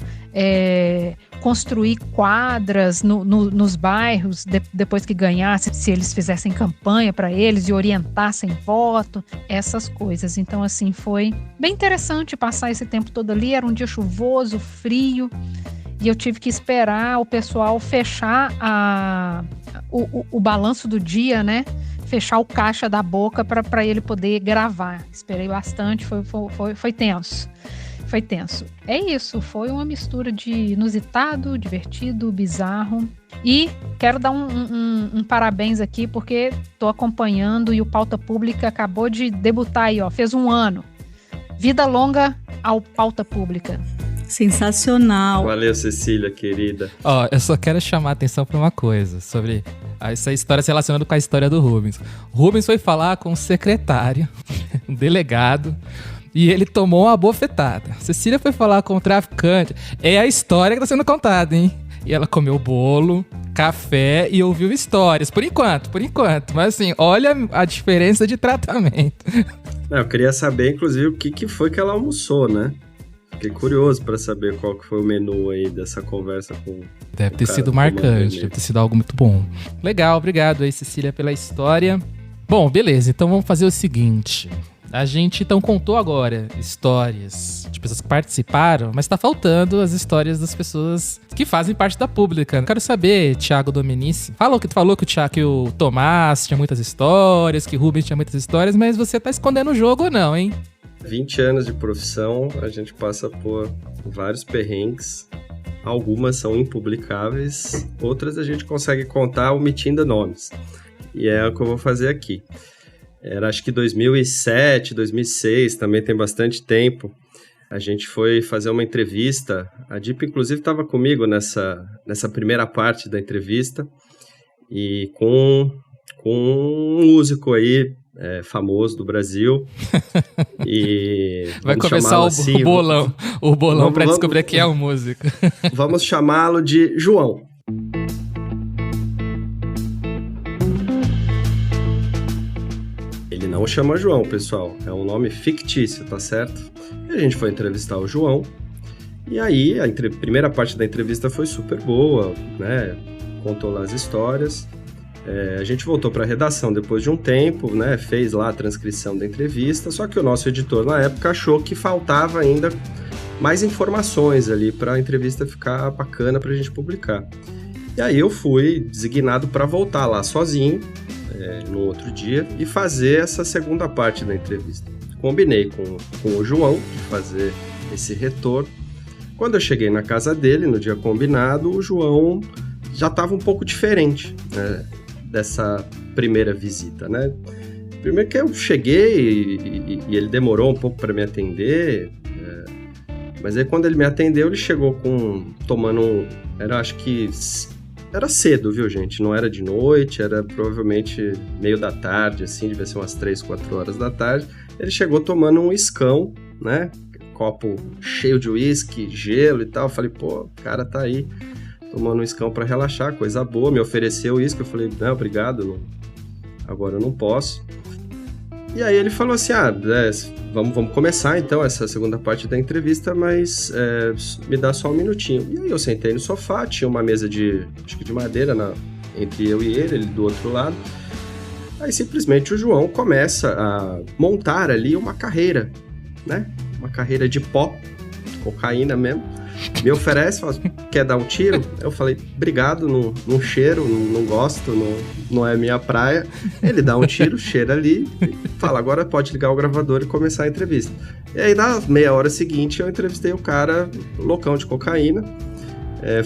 construir quadras nos bairros depois que ganhasse, se eles fizessem campanha para eles e orientassem voto, essas coisas. Então, assim, foi bem interessante passar esse tempo todo ali. Era um dia chuvoso, frio, e eu tive que esperar o pessoal fechar o balanço do dia, né? Fechar o caixa da boca para ele poder gravar. Esperei bastante, foi tenso. Foi tenso. É isso, foi uma mistura de inusitado, divertido, bizarro. E quero dar um parabéns aqui, porque estou acompanhando e o Pauta Pública acabou de debutar aí, ó, fez 1 ano. Vida longa ao Pauta Pública. Sensacional. Valeu, Cecília, querida. Ó, eu só quero chamar a atenção para uma coisa, sobre essa história se relacionando com a história do Rubens. O Rubens foi falar com o secretário, um delegado, e ele tomou uma bofetada. Cecília foi falar com o traficante. É a história que tá sendo contada, hein? E ela comeu bolo, café e ouviu histórias. Por enquanto. Mas assim, olha a diferença de tratamento. Eu queria saber, inclusive, o que foi que ela almoçou, né? Fiquei curioso pra saber qual que foi o menu aí dessa conversa com... Deve ter sido marcante, deve ter sido algo muito bom. Legal, obrigado aí, Cecília, pela história. Bom, beleza, então vamos fazer o seguinte... A gente, então, contou agora histórias de pessoas que participaram, mas tá faltando as histórias das pessoas que fazem parte da pública. Quero saber, Thiago Domenici, falou que o Tomás tinha muitas histórias, que o Rubens tinha muitas histórias, mas você tá escondendo o jogo ou não, hein? 20 anos de profissão, a gente passa por vários perrengues. Algumas são impublicáveis, outras a gente consegue contar omitindo nomes. E é o que eu vou fazer aqui. Era acho que 2007, 2006, também tem bastante tempo. A gente foi fazer uma entrevista. A Dip, inclusive, estava comigo nessa primeira parte da entrevista. E com um músico aí, famoso do Brasil. E vai começar o bolão para descobrir quem é o músico. Vamos chamá-lo de João. Ele não chama João, pessoal. É um nome fictício, tá certo? E a gente foi entrevistar o João. E aí, a primeira parte da entrevista foi super boa, né? Contou lá as histórias. A gente voltou para a redação depois de um tempo, né? Fez lá a transcrição da entrevista. Só que o nosso editor, na época, achou que faltava ainda mais informações ali para a entrevista ficar bacana para a gente publicar. E aí eu fui designado para voltar lá sozinho, no outro dia, e fazer essa segunda parte da entrevista. Combinei com o João de fazer esse retorno. Quando eu cheguei na casa dele, no dia combinado, o João já estava um pouco diferente, né, dessa primeira visita, né? Primeiro que eu cheguei e ele demorou um pouco para me atender, mas aí quando ele me atendeu, ele chegou tomando era cedo, viu, gente? Não era de noite, era provavelmente meio da tarde, assim, devia ser umas 3, 4 horas da tarde. Ele chegou tomando um uiscão, né? Copo cheio de uísque, gelo e tal. Eu falei, pô, o cara tá aí tomando um uiscão pra relaxar, coisa boa. Me ofereceu uísque, eu falei, não, obrigado, agora eu não posso. E aí ele falou assim, vamos começar então essa segunda parte da entrevista, mas me dá só um minutinho. E aí eu sentei no sofá, tinha uma mesa de madeira entre eu e ele do outro lado. Aí simplesmente o João começa a montar ali uma carreira, né? Uma carreira de pó, cocaína mesmo. me oferece, fala, quer dar um tiro? Eu falei, obrigado, não cheiro, não gosto, não é minha praia. Ele dá um tiro, cheira ali, e fala, agora pode ligar o gravador e começar a entrevista. E aí, na meia hora seguinte, eu entrevistei o cara loucão de cocaína.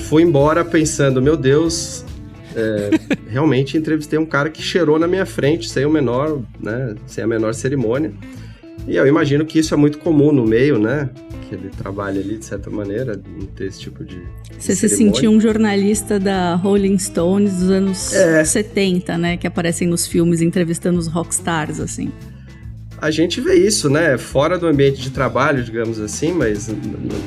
Fui embora pensando, meu Deus, realmente entrevistei um cara que cheirou na minha frente, sem a menor cerimônia. E eu imagino que isso é muito comum no meio, né? Que ele trabalha ali, de certa maneira, não ter esse tipo de Você se sentiu um jornalista da Rolling Stones dos anos 70, né? Que aparecem nos filmes entrevistando os rockstars, assim. A gente vê isso, né? Fora do ambiente de trabalho, digamos assim, mas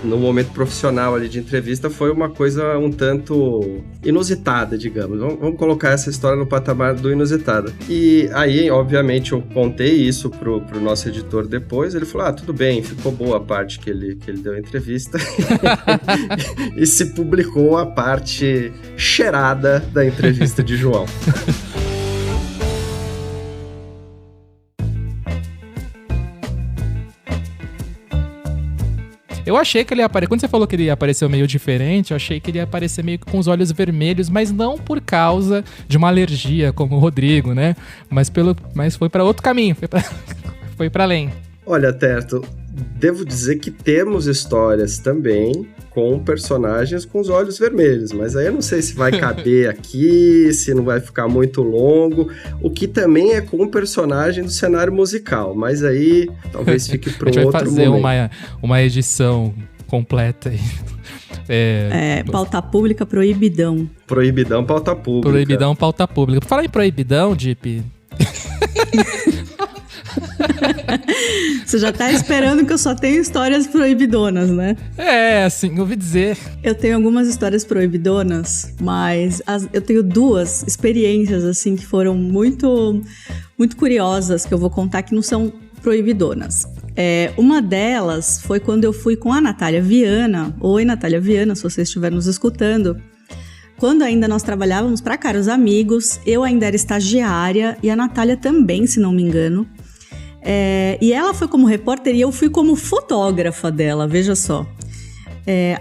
no momento profissional ali de entrevista foi uma coisa um tanto inusitada, digamos. Vamos colocar essa história no patamar do inusitado. E aí, obviamente, eu contei isso pro nosso editor depois. Ele falou, tudo bem, ficou boa a parte que ele deu a entrevista. E se publicou a parte cheirada da entrevista de João. Eu achei que ele ia aparecer... Quando você falou que ele apareceu meio diferente, eu achei que ele ia aparecer meio que com os olhos vermelhos, mas não por causa de uma alergia, como o Rodrigo, né? Mas foi para outro caminho, foi para além. Olha, Terto, devo dizer que temos histórias também com personagens com os olhos vermelhos, mas aí eu não sei se vai caber aqui, se não vai ficar muito longo, o que também é com um personagem do cenário musical, mas aí talvez fique para um outro momento. A gente vai fazer uma edição completa aí. Pauta pública, proibidão. Proibidão, pauta pública. Proibidão, pauta pública. Por falar em proibidão, Dip... Você já tá esperando que eu só tenho histórias proibidonas, né? Assim, ouvi dizer. Eu tenho algumas histórias proibidonas, mas eu tenho duas experiências, assim, que foram muito, muito curiosas, que eu vou contar que não são proibidonas. Uma delas foi quando eu fui com a Natália Viana. Oi, Natália Viana, se você estiver nos escutando. Quando ainda nós trabalhávamos para Caros Amigos, eu ainda era estagiária e a Natália também, se não me engano. E ela foi como repórter e eu fui como fotógrafa dela, veja só.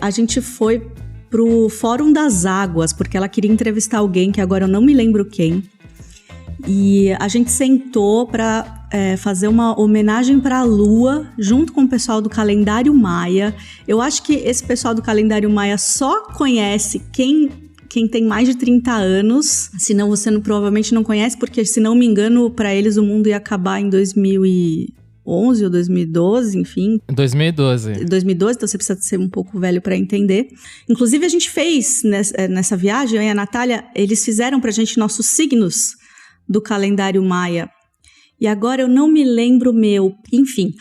A gente foi pro Fórum das Águas, porque ela queria entrevistar alguém, que agora eu não me lembro quem. E a gente sentou para fazer uma homenagem para a Lua, junto com o pessoal do Calendário Maia. Eu acho que esse pessoal do Calendário Maia só conhece quem tem mais de 30 anos, senão você provavelmente não conhece, porque, se não me engano, para eles o mundo ia acabar em 2011 ou 2012, enfim. 2012. 2012, então você precisa ser um pouco velho para entender. Inclusive, a gente fez, nessa viagem, eu e a Natália, eles fizeram pra gente nossos signos do calendário Maia. E agora eu não me lembro o meu. Enfim,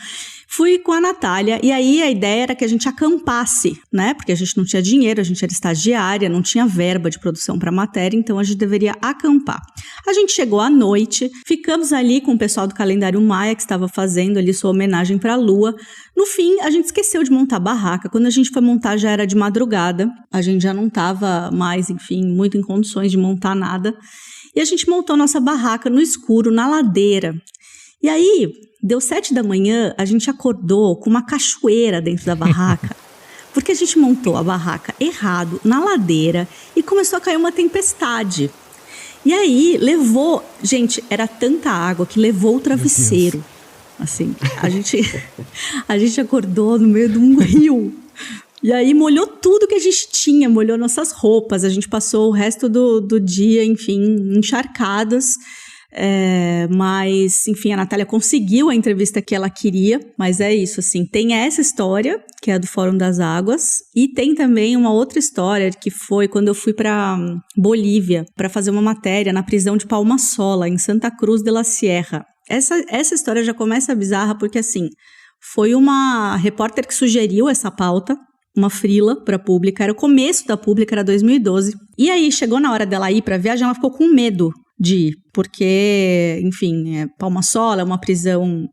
fui com a Natália e aí a ideia era que a gente acampasse, né? Porque a gente não tinha dinheiro, a gente era estagiária, não tinha verba de produção para matéria, então a gente deveria acampar. A gente chegou à noite, ficamos ali com o pessoal do calendário Maia, que estava fazendo ali sua homenagem para a Lua. No fim, a gente esqueceu de montar a barraca. Quando a gente foi montar, já era de madrugada. A gente já não estava mais, enfim, muito em condições de montar nada. E a gente montou nossa barraca no escuro, na ladeira. E aí, deu 7 da manhã, a gente acordou com uma cachoeira dentro da barraca, porque a gente montou a barraca errado, na ladeira, e começou a cair uma tempestade. E aí, levou... Gente, era tanta água que levou o travesseiro. Assim, a gente acordou no meio de um rio. E aí molhou tudo que a gente tinha, molhou nossas roupas. A gente passou o resto do dia, enfim, encharcadas. Mas, enfim, a Natália conseguiu a entrevista que ela queria. Mas é isso, assim, tem essa história, que é a do Fórum das Águas. E tem também uma outra história, que foi quando eu fui para Bolívia, para fazer uma matéria na prisão de Palma Sola, em Santa Cruz de la Sierra. Essa história já começa bizarra, porque, assim, foi uma repórter que sugeriu essa pauta, uma freela para a Pública, era o começo da Pública, era 2012. E aí, chegou na hora dela ir para a viagem, ela ficou com medo de ir, porque, enfim, Palma Sola é uma prisão,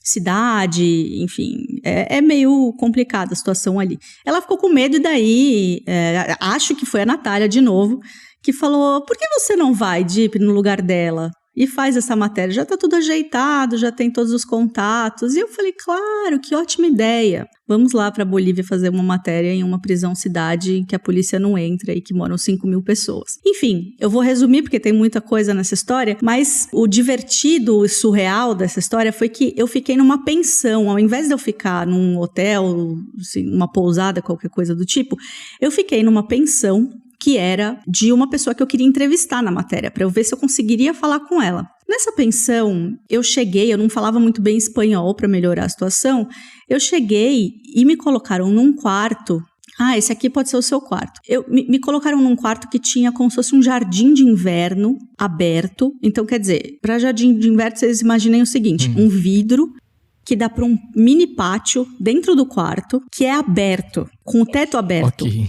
cidade, enfim, é meio complicada a situação ali. Ela ficou com medo e daí, acho que foi a Natália de novo, que falou, por que você não vai, Dip, no lugar dela? e faz essa matéria. Já tá tudo ajeitado, já tem todos os contatos. E eu falei, claro, que ótima ideia. Vamos lá para Bolívia fazer uma matéria em uma prisão-cidade em que a polícia não entra e que moram 5.000 pessoas. Enfim, eu vou resumir porque tem muita coisa nessa história, mas o divertido e surreal dessa história foi que eu fiquei numa pensão. Ao invés de eu ficar num hotel, assim, uma pousada, qualquer coisa do tipo, eu fiquei numa pensão que era de uma pessoa que eu queria entrevistar na matéria, para eu ver se eu conseguiria falar com ela. Nessa pensão, eu não falava muito bem espanhol para melhorar a situação, eu cheguei e me colocaram num quarto. Esse aqui pode ser o seu quarto. Me colocaram num quarto que tinha como se fosse um jardim de inverno aberto. Então, quer dizer, para jardim de inverno, vocês imaginem o seguinte, um vidro que dá para um mini pátio dentro do quarto, que é aberto, com o teto aberto. Ok.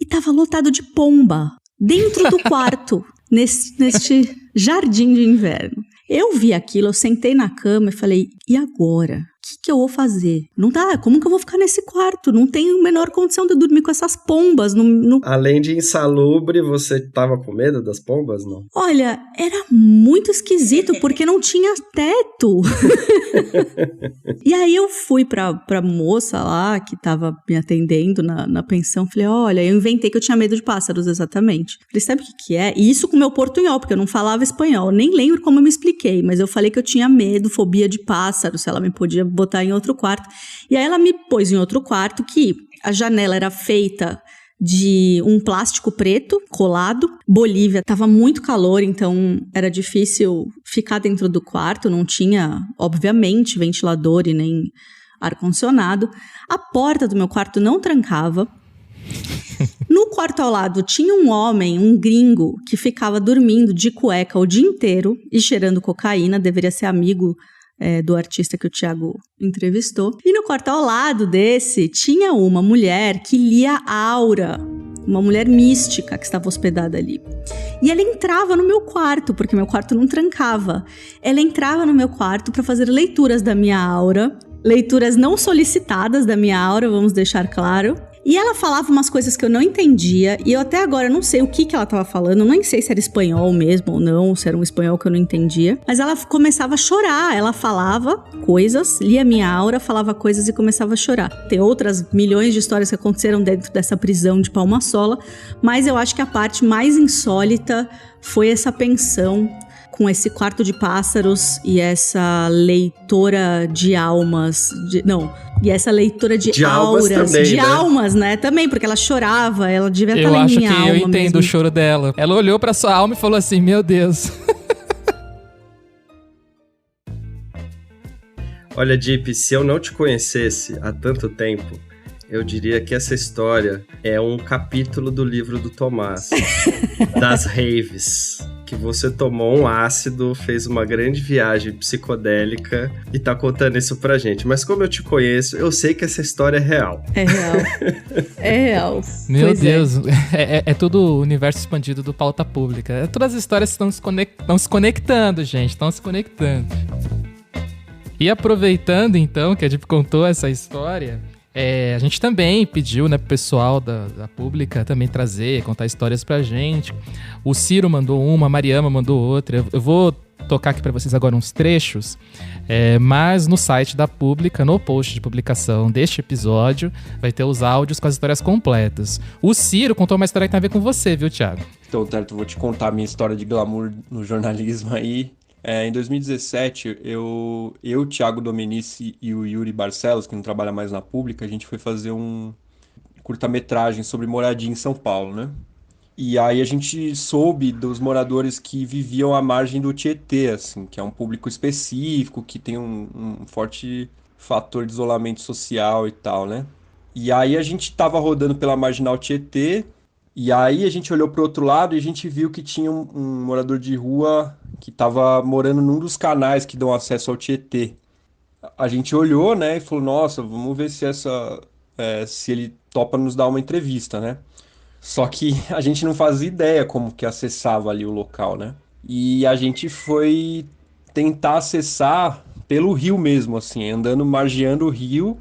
E tava lotado de pomba dentro do quarto, neste jardim de inverno. Eu vi aquilo, eu sentei na cama e falei, e agora? O que eu vou fazer? Não dá, como que eu vou ficar nesse quarto? Não tenho a menor condição de eu dormir com essas pombas. Além de insalubre, você tava com medo das pombas, não? Olha, era muito esquisito, porque não tinha teto. E aí eu fui pra moça lá, que tava me atendendo na pensão, falei, olha, eu inventei que eu tinha medo de pássaros, exatamente. Falei, sabe o que é? E isso com o meu portunhol, porque eu não falava espanhol, nem lembro como eu me expliquei, mas eu falei que eu tinha medo, fobia de pássaros, se ela me podia botar em outro quarto. E aí ela me pôs em outro quarto, que a janela era feita de um plástico preto colado. Bolívia estava muito calor, então era difícil ficar dentro do quarto, não tinha, obviamente, ventilador e nem ar-condicionado. A porta do meu quarto não trancava. No quarto ao lado tinha um homem, um gringo, que ficava dormindo de cueca o dia inteiro e cheirando cocaína, deveria ser amigo do artista que o Thiago entrevistou. E no quarto ao lado desse tinha uma mulher que lia aura, uma mulher mística que estava hospedada ali. E ela entrava no meu quarto, porque meu quarto não trancava. Ela entrava no meu quarto para fazer leituras da minha aura, leituras não solicitadas da minha aura, vamos deixar claro. E ela falava umas coisas que eu não entendia, e eu até agora não sei o que ela estava falando, nem sei se era espanhol mesmo ou não, se era um espanhol que eu não entendia. Mas ela começava a chorar, ela falava coisas, lia minha aura, falava coisas e começava a chorar. Tem outras milhões de histórias que aconteceram dentro dessa prisão de Palma-Sola, mas eu acho que a parte mais insólita foi essa pensão com esse quarto de pássaros e essa leitora de almas, e essa leitura de auras, também, de né? almas, né? Também, porque ela chorava, ela devia estar lendo minha alma. Eu acho que eu entendo mesmo. o choro dela. Ela olhou pra sua alma e falou assim, meu Deus. Olha, Deep, se eu não te conhecesse há tanto tempo, eu diria que essa história é um capítulo do livro do Tomás, das raves, que você tomou um ácido, fez uma grande viagem psicodélica e tá contando isso pra gente. Mas como eu te conheço, eu sei que essa história é real. É real. É real. Meu Pois Deus, é tudo o universo expandido do Pauta Pública. Todas as histórias estão se conectando, gente, estão se conectando. E aproveitando, então, que a Deep contou essa história, a gente também pediu, né, pro pessoal da Pública também contar histórias pra gente. O Ciro mandou uma, a Mariama mandou outra. Eu vou tocar aqui pra vocês agora uns trechos, mas no site da Pública, no post de publicação deste episódio, vai ter os áudios com as histórias completas. O Ciro contou uma história que tem a ver com você, viu, Thiago? Então, Teto, vou te contar a minha história de glamour no jornalismo aí. Em 2017, eu, Thiago Domenici e o Yuri Barcelos, que não trabalha mais na Pública, a gente foi fazer um curta-metragem sobre moradia em São Paulo, né? E aí a gente soube dos moradores que viviam à margem do Tietê, assim, que é um público específico, que tem um forte fator de isolamento social e tal, né? E aí a gente tava rodando pela Marginal Tietê, e aí a gente olhou pro outro lado e a gente viu que tinha um morador de rua que estava morando num dos canais que dão acesso ao Tietê. A gente olhou, né, e falou, nossa, vamos ver se ele topa nos dar uma entrevista, né? Só que a gente não fazia ideia como que acessava ali o local, né? E a gente foi tentar acessar pelo rio mesmo, assim, andando, margeando o rio.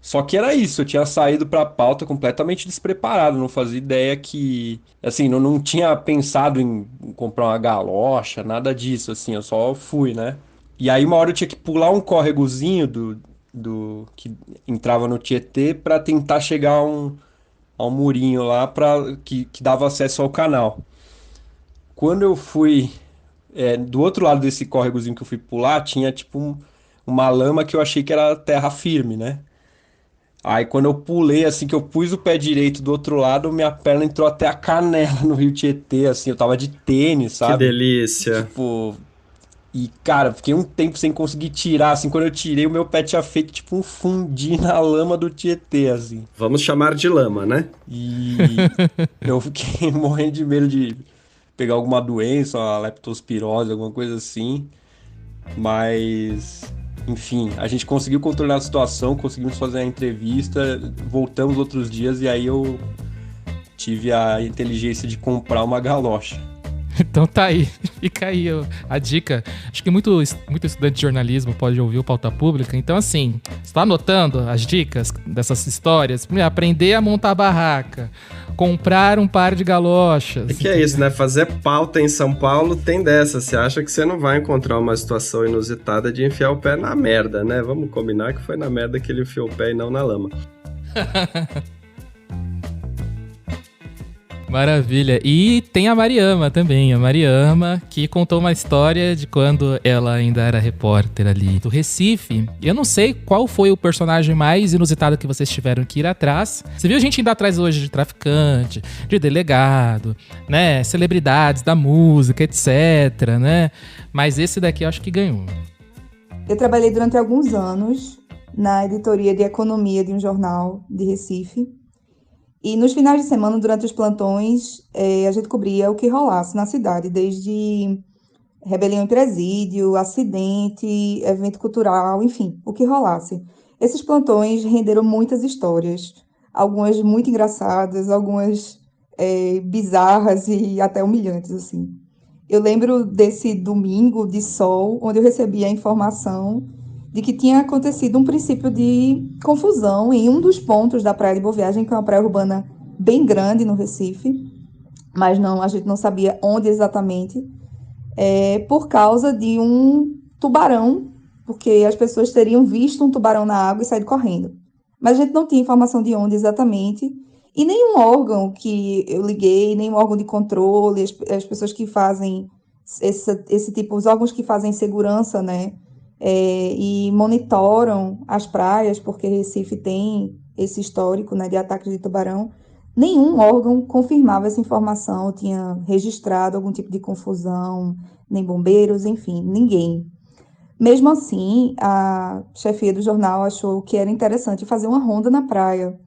Só que era isso, eu tinha saído pra pauta completamente despreparado, não fazia ideia que, assim, não tinha pensado em comprar uma galocha, nada disso, assim, eu só fui, né? E aí uma hora eu tinha que pular um córregozinho que entrava no Tietê pra tentar chegar a um murinho lá que dava acesso ao canal. Quando eu fui do outro lado desse córregozinho que eu fui pular, tinha tipo uma lama que eu achei que era terra firme, né? Aí quando eu pulei, assim, que eu pus o pé direito do outro lado, minha perna entrou até a canela no Rio Tietê, assim, eu tava de tênis, sabe? Que delícia. Tipo... E, cara, fiquei um tempo sem conseguir tirar, assim, quando eu tirei, o meu pé tinha feito, tipo, um fundi na lama do Tietê, assim. Vamos chamar de lama, né? E eu fiquei morrendo de medo de pegar alguma doença, uma leptospirose, alguma coisa assim. Mas, enfim, a gente conseguiu contornar a situação, conseguimos fazer a entrevista, voltamos outros dias e aí eu tive a inteligência de comprar uma galocha. Então tá aí, fica aí a dica. Acho que muito estudante de jornalismo pode ouvir o Pauta Pública. Então assim, você tá anotando as dicas dessas histórias? Primeiro, aprender a montar barraca, comprar um par de galochas. É que é isso, né? Fazer pauta em São Paulo tem dessa. Você acha que você não vai encontrar uma situação inusitada de enfiar o pé na merda, né? Vamos combinar que foi na merda que ele enfiou o pé e não na lama. Maravilha. E tem a Mariama também, a Mariama, que contou uma história de quando ela ainda era repórter ali do Recife. Eu não sei qual foi o personagem mais inusitado que vocês tiveram que ir atrás. Você viu a gente indo atrás hoje de traficante, de delegado, né, celebridades da música, etc, né? Mas esse daqui eu acho que ganhou. Eu trabalhei durante alguns anos na editoria de economia de um jornal de Recife. E nos finais de semana, durante os plantões, a gente cobria o que rolasse na cidade, desde rebelião em presídio, acidente, evento cultural, enfim, o que rolasse. Esses plantões renderam muitas histórias, algumas muito engraçadas, algumas bizarras e até humilhantes, assim. Eu lembro desse domingo de sol, onde eu recebi a informação de que tinha acontecido um princípio de confusão em um dos pontos da Praia de Boa Viagem, que é uma praia urbana bem grande no Recife, mas a gente não sabia onde exatamente, por causa de um tubarão, porque as pessoas teriam visto um tubarão na água e saído correndo. Mas a gente não tinha informação de onde exatamente, e nenhum órgão que eu liguei, nenhum órgão de controle, as pessoas que fazem esse tipo, os órgãos que fazem segurança, né, e monitoram as praias, porque Recife tem esse histórico, né, de ataques de tubarão, nenhum órgão confirmava essa informação, tinha registrado algum tipo de confusão, nem bombeiros, enfim, ninguém. Mesmo assim, a chefia do jornal achou que era interessante fazer uma ronda na praia,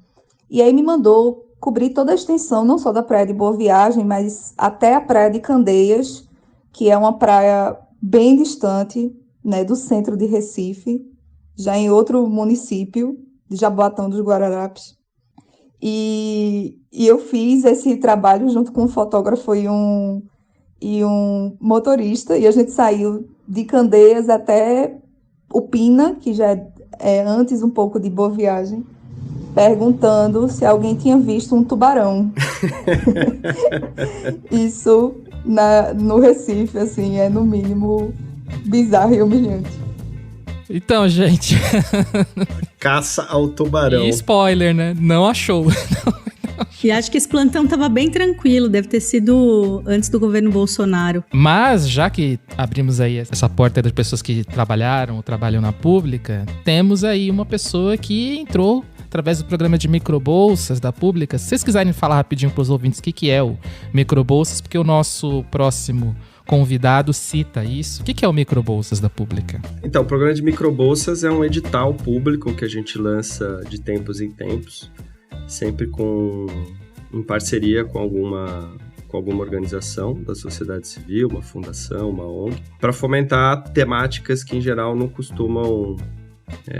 e aí me mandou cobrir toda a extensão, não só da Praia de Boa Viagem, mas até a Praia de Candeias, que é uma praia bem distante, né, do centro de Recife, já em outro município, de Jaboatão dos Guararapes. E eu fiz esse trabalho junto com um fotógrafo e um motorista, e a gente saiu de Candeias até Upina, que já é antes um pouco de Boa Viagem, perguntando se alguém tinha visto um tubarão. Isso no Recife, assim, é no mínimo bizarro e humilhante. Então, gente... Caça ao tubarão. E spoiler, né? Não achou. E acho que esse plantão tava bem tranquilo, deve ter sido antes do governo Bolsonaro. Mas, já que abrimos aí essa porta das pessoas que trabalharam ou trabalham na pública, temos aí uma pessoa que entrou através do programa de microbolsas da Pública. Se vocês quiserem falar rapidinho para os ouvintes o que é o microbolsas, porque o nosso próximo convidado cita isso. O que é o microbolsas da Pública? Então, o programa de microbolsas é um edital público que a gente lança de tempos em tempos, sempre em parceria com alguma organização da sociedade civil, uma fundação, uma ONG, para fomentar temáticas que em geral não costumam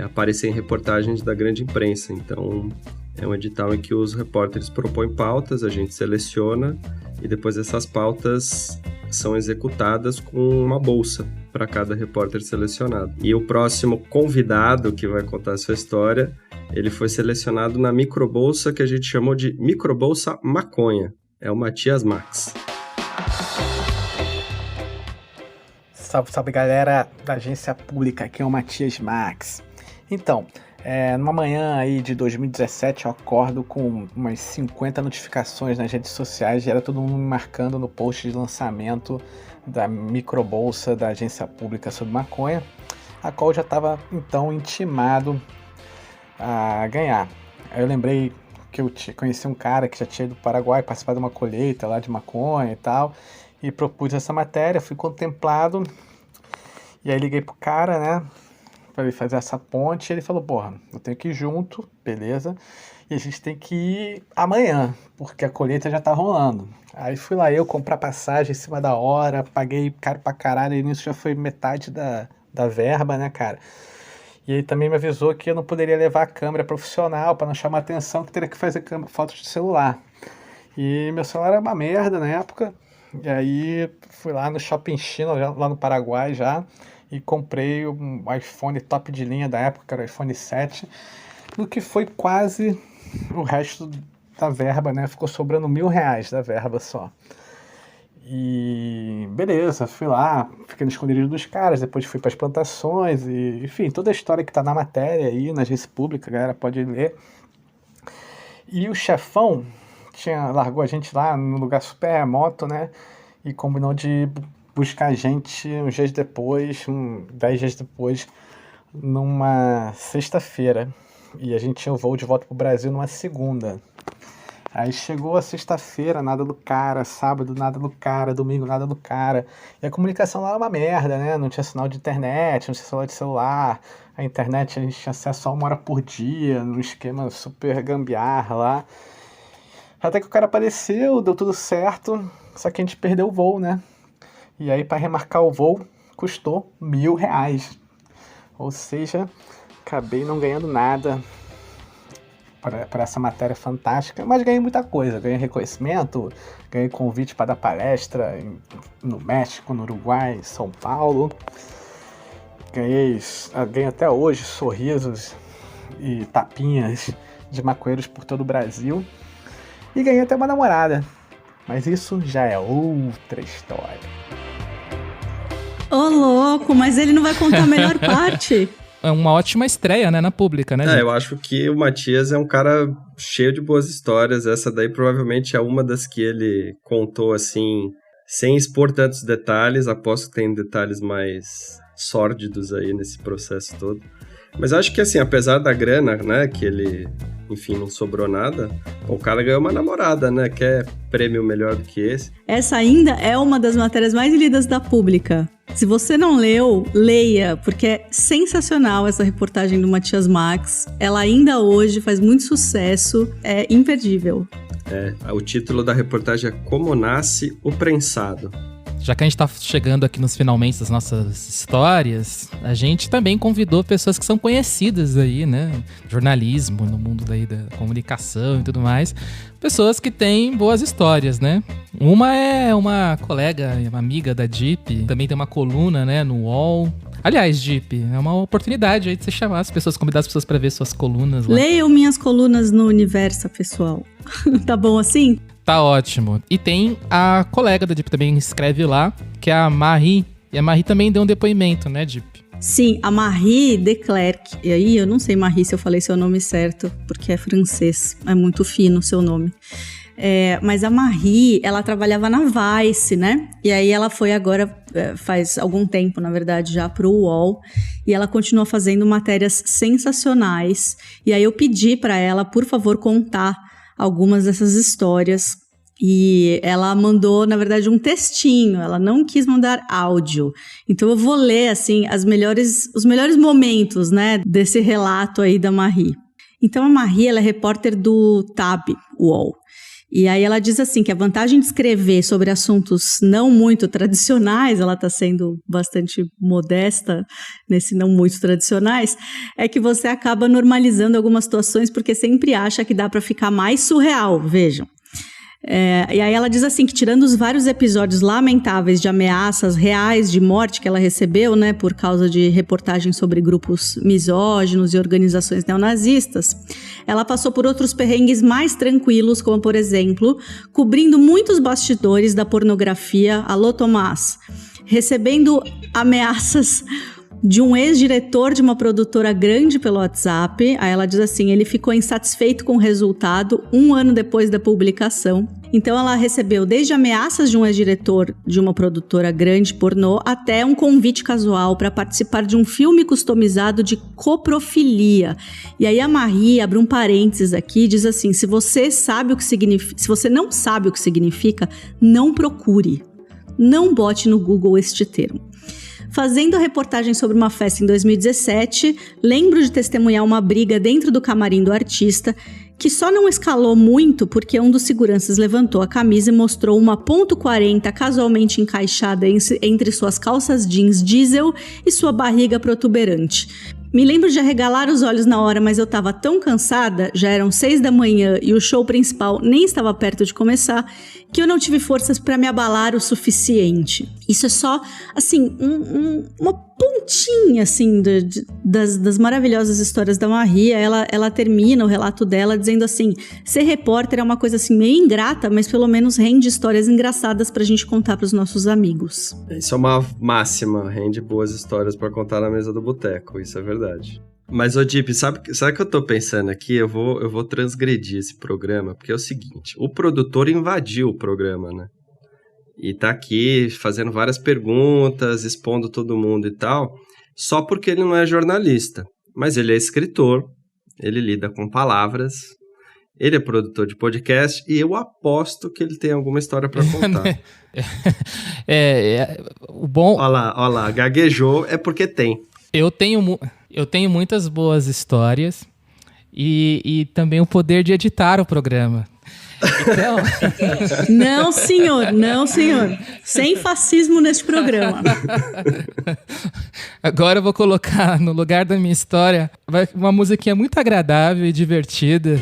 aparecer em reportagens da grande imprensa. Então, é um edital em que os repórteres propõem pautas, a gente seleciona e depois essas pautas são executadas com uma bolsa para cada repórter selecionado. E o próximo convidado que vai contar a sua história ele foi selecionado na microbolsa que a gente chamou de microbolsa maconha. É o Matias Max. Salve, salve galera da agência pública, aqui é o Matias Max. Então, numa manhã aí de 2017 eu acordo com umas 50 notificações nas redes sociais e era todo mundo me marcando no post de lançamento da microbolsa da agência pública sobre maconha, a qual eu já estava então intimado a ganhar. Aí eu lembrei que eu conheci um cara que já tinha ido do Paraguai participar de uma colheita lá de maconha e tal, e propus essa matéria, fui contemplado, e aí liguei pro cara, né, pra ele fazer essa ponte, e ele falou, porra, eu tenho que ir junto, beleza, e a gente tem que ir amanhã, porque a colheita já tá rolando. Aí fui lá eu comprar passagem em cima da hora, paguei caro pra caralho, e nisso já foi metade da verba, né, cara. E ele também me avisou que eu não poderia levar a câmera profissional pra não chamar atenção, que teria que fazer fotos de celular. E meu celular era uma merda na época, e aí fui lá no Shopping China, lá no Paraguai já, e comprei um iPhone top de linha da época, que era o iPhone 7, no que foi quase o resto da verba, né? Ficou sobrando R$1.000 da verba só. E beleza, fui lá, fiquei no esconderijo dos caras, depois fui para as plantações, e enfim, toda a história que tá na matéria aí, na agência pública, a galera pode ler. E o chefão largou a gente lá num lugar super remoto, né? E combinou de buscar a gente uns dias depois, 10 dias depois, numa sexta-feira. E a gente tinha o voo de volta pro Brasil numa segunda. Aí chegou a sexta-feira, nada do cara, sábado, nada do cara, domingo, nada do cara. E a comunicação lá era uma merda, né? Não tinha sinal de internet, não tinha sinal de celular. A internet a gente tinha acesso a 1 hora por dia, num esquema super gambiarra lá. Até que o cara apareceu, deu tudo certo, só que a gente perdeu o voo, né? E aí, para remarcar o voo, custou R$1.000. Ou seja, acabei não ganhando nada para essa matéria fantástica, mas ganhei muita coisa. Ganhei reconhecimento, ganhei convite para dar palestra no México, no Uruguai, em São Paulo. Ganhei até hoje sorrisos e tapinhas de maconheiros por todo o Brasil. E ganhei até uma namorada. Mas isso já é outra história. Ô, louco, mas ele não vai contar a melhor parte. É uma ótima estreia, né, na pública, né? Eu acho que o Matias é um cara cheio de boas histórias. Essa daí provavelmente é uma das que ele contou, assim, sem expor tantos detalhes. Aposto que tem detalhes mais sórdidos aí nesse processo todo. Mas acho que, assim, apesar da grana, né, que ele, enfim, não sobrou nada, o cara ganhou uma namorada, né, quer prêmio melhor do que esse. Essa ainda é uma das matérias mais lidas da Pública. Se você não leu, leia, porque é sensacional essa reportagem do Matias Max. Ela ainda hoje faz muito sucesso, é imperdível. O título da reportagem é Como Nasce o Prensado. Já que a gente tá chegando aqui nos finalmente das nossas histórias, a gente também convidou pessoas que são conhecidas aí, né? Jornalismo, no mundo daí da comunicação e tudo mais. Pessoas que têm boas histórias, né? Uma é uma colega, uma amiga da Jeep, também tem uma coluna, né, no UOL. Aliás, Jeep, é uma oportunidade aí de você chamar as pessoas, convidar as pessoas para ver suas colunas lá. Leiam minhas colunas no Universo, pessoal. Tá bom assim? Tá ótimo. E tem a colega da Jeep também escreve lá, que é a Marie. E a Marie também deu um depoimento, né, Jeep? Sim, a Marie de Clercq. E aí, eu não sei, Marie, se eu falei seu nome certo, porque é francês. É muito fino o seu nome. Mas a Marie, ela trabalhava na Vice, né? E aí ela foi agora, faz algum tempo, na verdade, já pro UOL. E ela continua fazendo matérias sensacionais. E aí eu pedi para ela, por favor, contar algumas dessas histórias. E ela mandou, na verdade, um textinho. Ela não quis mandar áudio. Então eu vou ler, assim, os melhores momentos, né, desse relato aí da Marie. Então a Marie, ela é repórter do TAB, UOL. E aí ela diz assim, que a vantagem de escrever sobre assuntos não muito tradicionais, ela está sendo bastante modesta nesse não muito tradicionais, é que você acaba normalizando algumas situações porque sempre acha que dá para ficar mais surreal, vejam. E aí ela diz assim, que tirando os vários episódios lamentáveis de ameaças reais de morte que ela recebeu, né, por causa de reportagens sobre grupos misóginos e organizações neonazistas, ela passou por outros perrengues mais tranquilos, como, por exemplo, cobrindo muitos bastidores da pornografia. Alô, Tomás, recebendo ameaças de um ex-diretor de uma produtora grande pelo WhatsApp. Aí ela diz assim, ele ficou insatisfeito com o resultado 1 ano depois da publicação. Então ela recebeu desde ameaças de um ex-diretor de uma produtora grande pornô até um convite casual para participar de um filme customizado de coprofilia. E aí a Marie abre um parênteses aqui e diz assim, se você não sabe o que significa, não procure. Não bote no Google este termo. Fazendo a reportagem sobre uma festa em 2017, lembro de testemunhar uma briga dentro do camarim do artista, que só não escalou muito porque um dos seguranças levantou a camisa e mostrou uma .40 casualmente encaixada entre suas calças jeans diesel e sua barriga protuberante. Me lembro de arregalar os olhos na hora, mas eu estava tão cansada, já eram 6 da manhã e o show principal nem estava perto de começar, que eu não tive forças para me abalar o suficiente. Isso é só, assim, uma pontinha, assim, das maravilhosas histórias da Marie. Ela termina o relato dela dizendo assim, ser repórter é uma coisa, assim, meio ingrata, mas pelo menos rende histórias engraçadas pra gente contar pros nossos amigos. Isso é uma máxima, rende boas histórias pra contar na mesa do boteco, isso é verdade. Mas, ô Dip, sabe o que eu tô pensando aqui? Eu vou transgredir esse programa, porque é o seguinte, o produtor invadiu o programa, né? E tá aqui fazendo várias perguntas, expondo todo mundo e tal, só porque ele não é jornalista. Mas ele é escritor, ele lida com palavras, ele é produtor de podcast e eu aposto que ele tem alguma história pra contar. O bom... Olha lá, gaguejou, é porque tem. Eu tenho muitas boas histórias e também o poder de editar o programa. Então... Não, senhor. Sem fascismo neste programa. Agora eu vou colocar no lugar da minha história uma musiquinha muito agradável e divertida.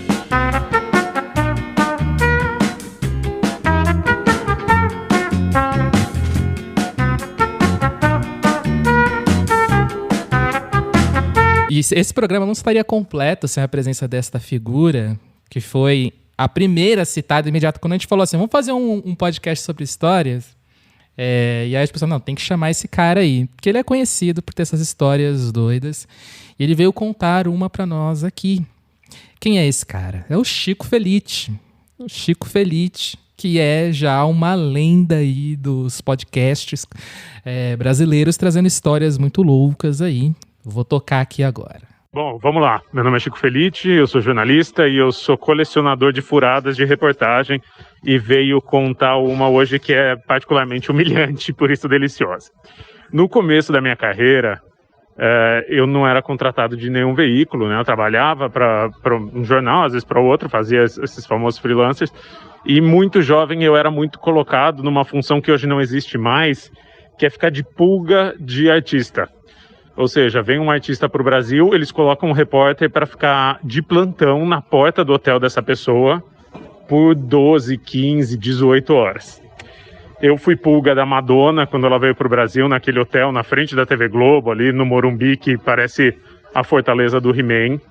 E esse programa não estaria completo sem a presença desta figura, que foi a primeira citada imediata. Quando a gente falou assim, vamos fazer um podcast sobre histórias, e aí as pessoas, não, tem que chamar esse cara aí, porque ele é conhecido por ter essas histórias doidas, e ele veio contar uma pra nós aqui. Quem é esse cara? É o Chico Felitti. O Chico Felitti, que é já uma lenda aí dos podcasts brasileiros, trazendo histórias muito loucas aí. Vou tocar aqui agora. Bom, vamos lá. Meu nome é Chico Felitti, eu sou jornalista e eu sou colecionador de furadas de reportagem e veio contar uma hoje que é particularmente humilhante, por isso deliciosa. No começo da minha carreira, eu não era contratado de nenhum veículo, né? Eu trabalhava para um jornal, às vezes para outro, fazia esses famosos freelancers, e muito jovem eu era muito colocado numa função que hoje não existe mais, que é ficar de pulga de artista. Ou seja, vem um artista para o Brasil, eles colocam um repórter para ficar de plantão na porta do hotel dessa pessoa por 12, 15, 18 horas. Eu fui pulga da Madonna quando ela veio para o Brasil, naquele hotel na frente da TV Globo, ali no Morumbi, que parece a fortaleza do He-Man.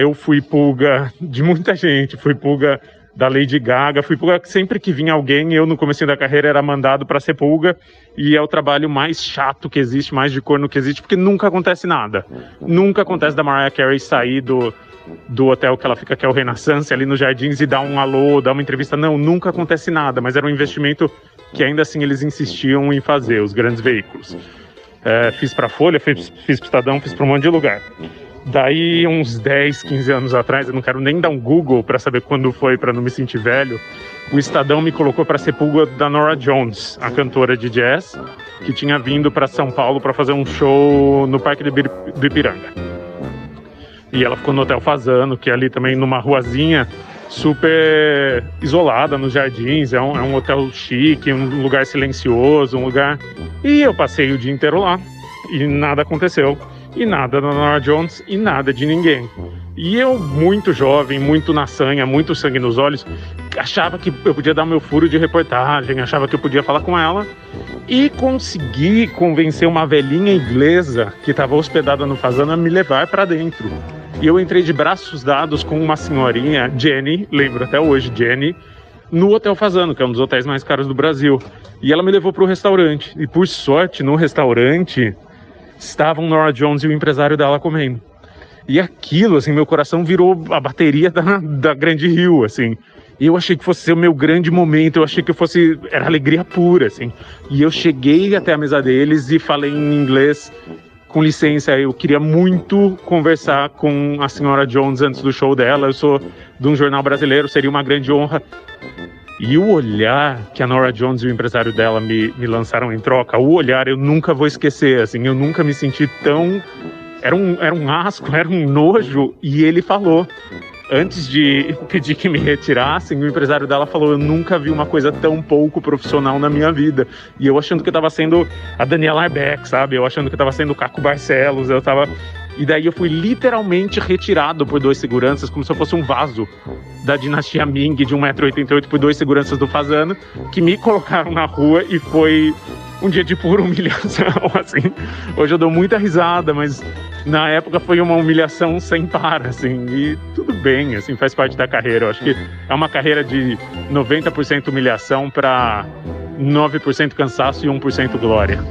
Eu fui pulga de muita gente, fui pulga da Lady Gaga, fui pulga sempre que vinha alguém, eu no começo da carreira era mandado para ser pulga, e é o trabalho mais chato que existe, mais de corno que existe, porque nunca acontece nada. Nunca acontece da Mariah Carey sair do hotel que ela fica, que é o Renaissance, ali nos Jardins, e dar um alô, dar uma entrevista. Não, nunca acontece nada, mas era um investimento que ainda assim eles insistiam em fazer, os grandes veículos. Fiz para Folha, fiz para Estadão, fiz para um monte de lugar. Daí, uns 10, 15 anos atrás, eu não quero nem dar um Google para saber quando foi, para não me sentir velho, o Estadão me colocou para ser pulga da Norah Jones, a cantora de jazz, que tinha vindo para São Paulo para fazer um show no Parque do Ipiranga. E ela ficou no Hotel Fazano, que é ali também numa ruazinha super isolada, nos Jardins, é um hotel chique, um lugar silencioso, um lugar... E eu passei o dia inteiro lá, e nada aconteceu. e nada da Norah Jones e nada de ninguém. E eu, muito jovem, muito na sanha, muito sangue nos olhos, achava que eu podia dar meu furo de reportagem, achava que eu podia falar com ela, e consegui convencer uma velhinha inglesa que estava hospedada no Fazano a me levar para dentro. E eu entrei de braços dados com uma senhorinha, Jenny, lembro até hoje, Jenny, no Hotel Fazano, que é um dos hotéis mais caros do Brasil. E ela me levou para o restaurante. E por sorte, no restaurante, estavam Norah Jones e o empresário dela comendo. E aquilo, assim, meu coração virou a bateria da Grande Rio, assim. E eu achei que fosse ser o meu grande momento, eu achei que era alegria pura, assim. E eu cheguei até a mesa deles e falei em inglês: com licença, eu queria muito conversar com a senhora Jones antes do show dela, eu sou de um jornal brasileiro, seria uma grande honra. E o olhar que a Norah Jones e o empresário dela me lançaram em troca, o olhar eu nunca vou esquecer, assim, eu nunca me senti tão... Era um asco, era um nojo, e ele falou, antes de pedir que me retirassem, o empresário dela falou: eu nunca vi uma coisa tão pouco profissional na minha vida. E eu achando que eu tava sendo a Daniela Arbeck, sabe? Eu achando que eu tava sendo o Caco Barcelos, E daí eu fui literalmente retirado por 2 seguranças, como se eu fosse um vaso da dinastia Ming, de 1,88 m, por 2 seguranças do Fazano, que me colocaram na rua, e foi um dia de pura humilhação, assim. Hoje eu dou muita risada, mas na época foi uma humilhação sem par, assim, e tudo bem, assim, faz parte da carreira. Eu acho que é uma carreira de 90% humilhação para 9% cansaço e 1% glória.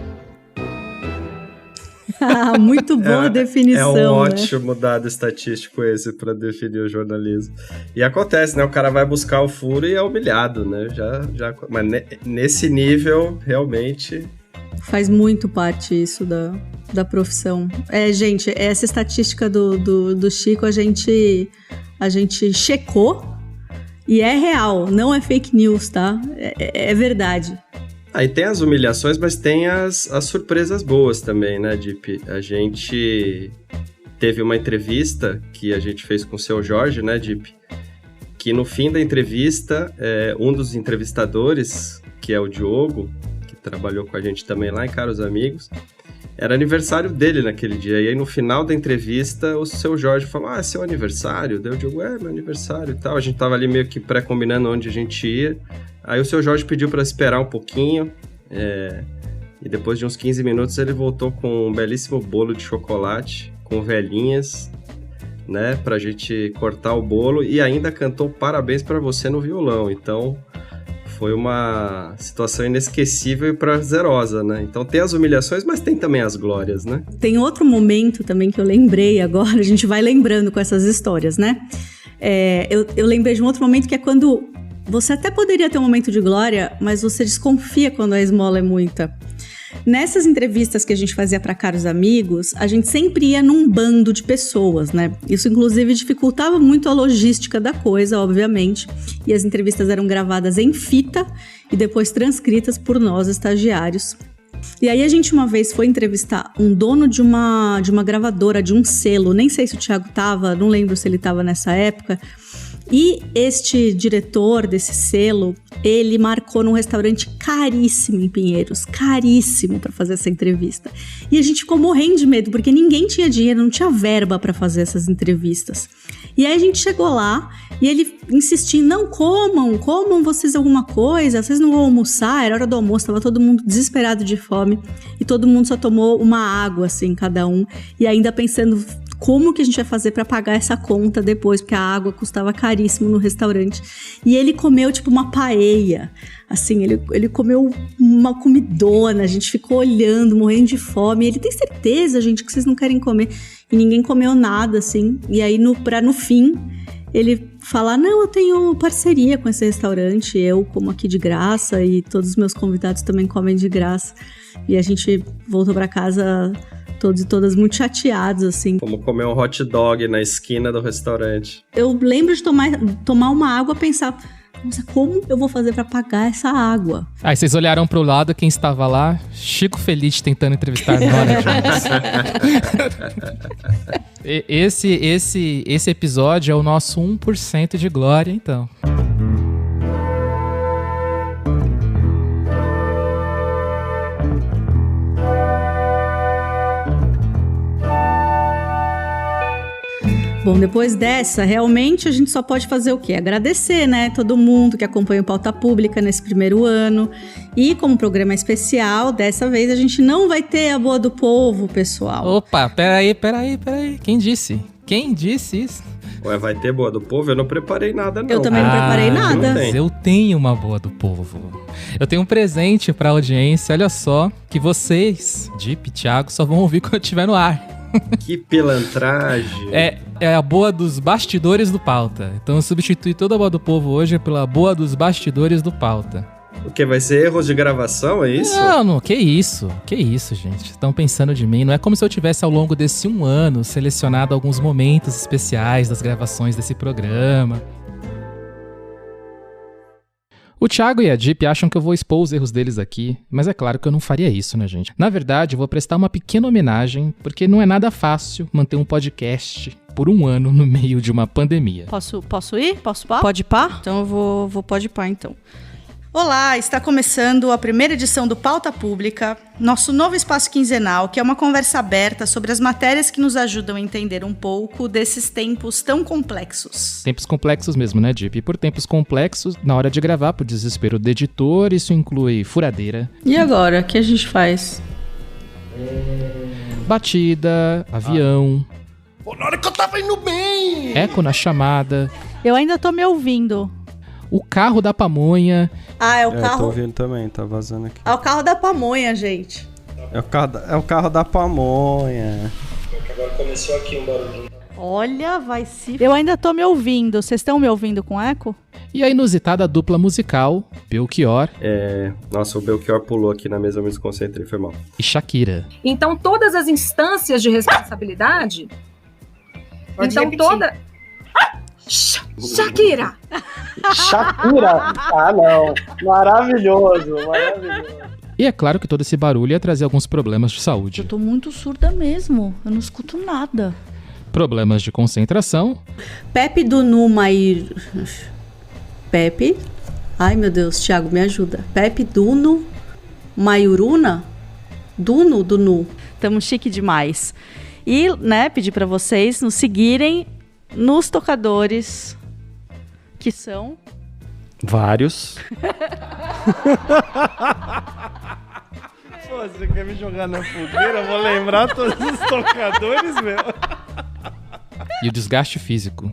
Muito boa definição. É um ótimo dado estatístico esse para definir o jornalismo. E acontece, né? O cara vai buscar o furo e é humilhado, né? Mas nesse nível, realmente... Faz muito parte isso da profissão. Gente, essa estatística do Chico a gente checou e é real, não é fake news, tá? É verdade. Aí tem as humilhações, mas tem as surpresas boas também, né, Dip? A gente teve uma entrevista que a gente fez com o Seu Jorge, né, Dip? Que no fim da entrevista, um dos entrevistadores, que é o Diogo, que trabalhou com a gente também lá em Caros Amigos, era aniversário dele naquele dia. E aí no final da entrevista, o Seu Jorge falou: é seu aniversário? Daí o Diogo: meu aniversário e tal. A gente tava ali meio que pré-combinando onde a gente ia. Aí o Seu Jorge pediu para esperar um pouquinho, e depois de uns 15 minutos ele voltou com um belíssimo bolo de chocolate, com velhinhas, né, pra gente cortar o bolo, e ainda cantou Parabéns para Você no violão. Então foi uma situação inesquecível e prazerosa, né? Então tem as humilhações, mas tem também as glórias, né? Tem outro momento também que eu lembrei agora, a gente vai lembrando com essas histórias, né? Eu lembrei de um outro momento que é quando você até poderia ter um momento de glória, mas você desconfia quando a esmola é muita. Nessas entrevistas que a gente fazia para Caros Amigos, a gente sempre ia num bando de pessoas, né? Isso, inclusive, dificultava muito a logística da coisa, obviamente. E as entrevistas eram gravadas em fita e depois transcritas por nós, estagiários. E aí a gente uma vez foi entrevistar um dono de uma gravadora, de um selo. Nem sei se o Thiago tava, não lembro se ele tava nessa época. E este diretor desse selo, ele marcou num restaurante caríssimo em Pinheiros, caríssimo para fazer essa entrevista. E a gente ficou morrendo de medo, porque ninguém tinha dinheiro, não tinha verba para fazer essas entrevistas. E aí a gente chegou lá e ele insistiu: não, comam vocês alguma coisa, vocês não vão almoçar? Era hora do almoço, tava todo mundo desesperado de fome e todo mundo só tomou uma água, assim, cada um. E ainda pensando: como que a gente vai fazer para pagar essa conta depois? Porque a água custava caríssimo no restaurante. E ele comeu tipo uma paella. Assim, ele comeu uma comidona. A gente ficou olhando, morrendo de fome. E ele: tem certeza, gente, que vocês não querem comer? E ninguém comeu nada, assim. E aí, no fim, ele fala: não, eu tenho parceria com esse restaurante. Eu como aqui de graça e todos os meus convidados também comem de graça. E a gente voltou para casa... todos e todas muito chateados, assim. Como comer um hot dog na esquina do restaurante. Eu lembro de tomar uma água e pensar: nossa, como eu vou fazer pra pagar essa água? Aí vocês olharam pro lado, quem estava lá? Chico Felitti tentando entrevistar Norah Jones. Esse episódio é o nosso 1% de glória, então. Bom, depois dessa, realmente a gente só pode fazer o quê? Agradecer, né? Todo mundo que acompanha o Pauta Pública nesse primeiro ano. E como programa especial, dessa vez a gente não vai ter a Boa do Povo, pessoal. Opa, peraí. Quem disse? Quem disse isso? Ué, vai ter Boa do Povo? Eu não preparei nada, não. Eu também não preparei nada. Mas eu tenho uma Boa do Povo. Eu tenho um presente pra audiência. Olha só, que vocês, Dip e Thiago, só vão ouvir quando eu estiver no ar. Que pilantragem. É a Boa dos Bastidores do Pauta. Então eu substituí toda a Boa do Povo hoje pela Boa dos Bastidores do Pauta. O que? Vai ser erros de gravação, é isso? Não, que isso, gente. Estão pensando de mim. Não é como se eu tivesse ao longo desse 1 ano selecionado alguns momentos especiais das gravações desse programa. O Thiago e a Dip acham que eu vou expor os erros deles aqui, mas é claro que eu não faria isso, né, gente? Na verdade, eu vou prestar uma pequena homenagem, porque não é nada fácil manter um podcast por 1 ano no meio de uma pandemia. Posso ir? Posso pá? Pode pá? Então eu vou pode pá, então. Olá, está começando a primeira edição do Pauta Pública, nosso novo espaço quinzenal, que é uma conversa aberta sobre as matérias que nos ajudam a entender um pouco desses tempos tão complexos. Tempos complexos mesmo, né, Dip? E por tempos complexos, na hora de gravar, por desespero do editor, isso inclui furadeira. E agora, o que a gente faz? Batida, avião. Na hora que eu tava indo bem! Eco na chamada. Eu ainda tô me ouvindo. O carro da pamonha. É o carro... Eu tô ouvindo também, tá vazando aqui. É o carro da pamonha, gente. É o carro da pamonha. Agora começou aqui um barulhinho. Olha, vai se... Eu ainda tô me ouvindo. Vocês estão me ouvindo com eco? E a inusitada dupla musical, Belchior. Nossa, o Belchior pulou aqui na mesa, eu me desconcentrei, foi mal. E Shakira. Então, todas as instâncias de responsabilidade... Pode repetir. Shakira! Shakira? Ah, não. Maravilhoso. E é claro que todo esse barulho ia trazer alguns problemas de saúde. Eu tô muito surda mesmo. Eu não escuto nada. Problemas de concentração. Pepe Dunu Mair... Pepe? Ai, meu Deus, Thiago, me ajuda. Pepe Duno Maiuruna? Dunu. Tamo chique demais. E, né, pedir pra vocês nos seguirem nos tocadores, que são... Vários. Pô, você quer me jogar na fogueira? Eu vou lembrar todos os tocadores, meu. E o desgaste físico.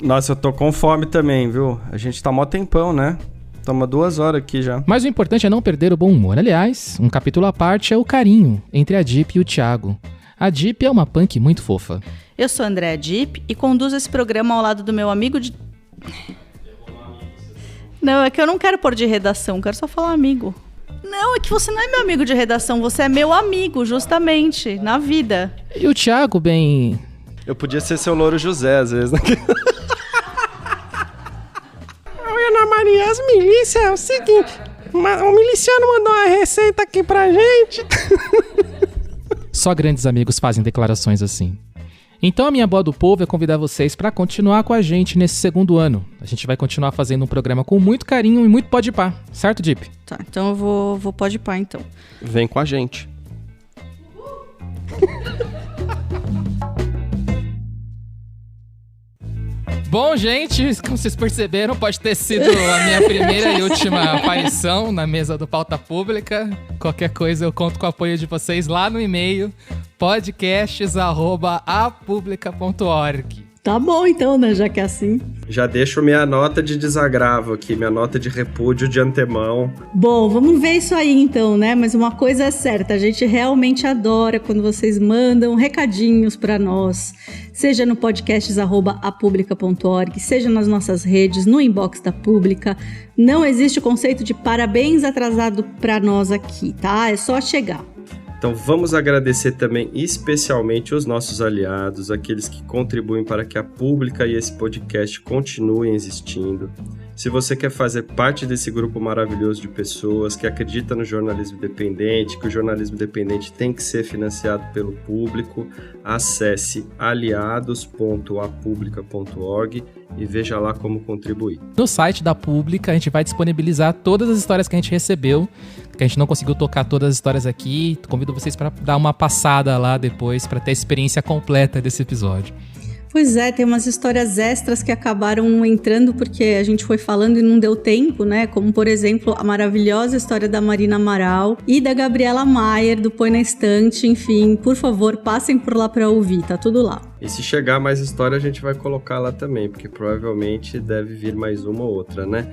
Nossa, eu tô com fome também, viu? A gente tá mó tempão, né? Toma 2 horas aqui já. Mas o importante é não perder o bom humor. Aliás, um capítulo à parte é o carinho entre a Dip e o Thiago. A Dip é uma punk muito fofa. Eu sou a Andréa Dip e conduzo esse programa ao lado do meu amigo de... Não, é que eu não quero pôr de redação, quero só falar amigo. Não, é que você não é meu amigo de redação, você é meu amigo, justamente, na vida. E o Thiago, bem... Eu podia ser seu Louro José, às vezes, né? Oi, Ana Maria, as milícias é o seguinte... O miliciano mandou uma receita aqui pra gente... Só grandes amigos fazem declarações assim. Então a minha boa do povo é convidar vocês para continuar com a gente nesse 2º ano. A gente vai continuar fazendo um programa com muito carinho e muito pode pá, certo, Dip? Tá, então eu vou pode pá, então. Vem com a gente. Bom, gente, como vocês perceberam, pode ter sido a minha primeira e última aparição na mesa do Pauta Pública. Qualquer coisa eu conto com o apoio de vocês lá no e-mail podcasts@apublica.org. Tá bom então, né, já que é assim. Já deixo minha nota de desagravo aqui, minha nota de repúdio de antemão. Bom, vamos ver isso aí então, né? Mas uma coisa é certa, a gente realmente adora quando vocês mandam recadinhos pra nós. Seja no podcasts@apublica.org, seja nas nossas redes, no inbox da Pública. Não existe o conceito de parabéns atrasado pra nós aqui, tá? É só chegar. Então vamos agradecer também especialmente os nossos aliados, aqueles que contribuem para que a Pública e esse podcast continuem existindo. Se você quer fazer parte desse grupo maravilhoso de pessoas que acredita no jornalismo independente, que o jornalismo independente tem que ser financiado pelo público, acesse aliados.apublica.org e veja lá como contribuir. No site da Pública a gente vai disponibilizar todas as histórias que a gente recebeu, que a gente não conseguiu tocar todas as histórias aqui. Convido vocês para dar uma passada lá depois para ter a experiência completa desse episódio. Pois é, tem umas histórias extras que acabaram entrando porque a gente foi falando e não deu tempo, né? Como, por exemplo, a maravilhosa história da Marina Amaral e da Gabriela Maier, do Põe na Estante. Enfim, por favor, passem por lá pra ouvir, tá tudo lá. E se chegar mais história, a gente vai colocar lá também, porque provavelmente deve vir mais uma ou outra, né?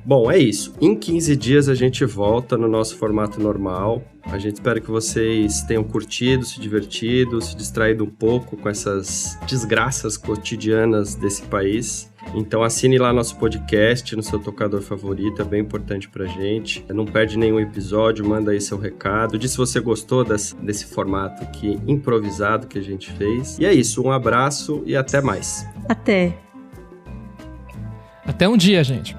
Bom, é isso. Em 15 dias a gente volta no nosso formato normal. A gente espera que vocês tenham curtido, se divertido, se distraído um pouco com essas desgraças cotidianas desse país. Então assine lá nosso podcast no seu tocador favorito, é bem importante pra gente. Não perde nenhum episódio, manda aí seu recado. Diz se você gostou desse formato aqui improvisado que a gente fez. E é isso, um abraço e até mais. Até. Até um dia, gente.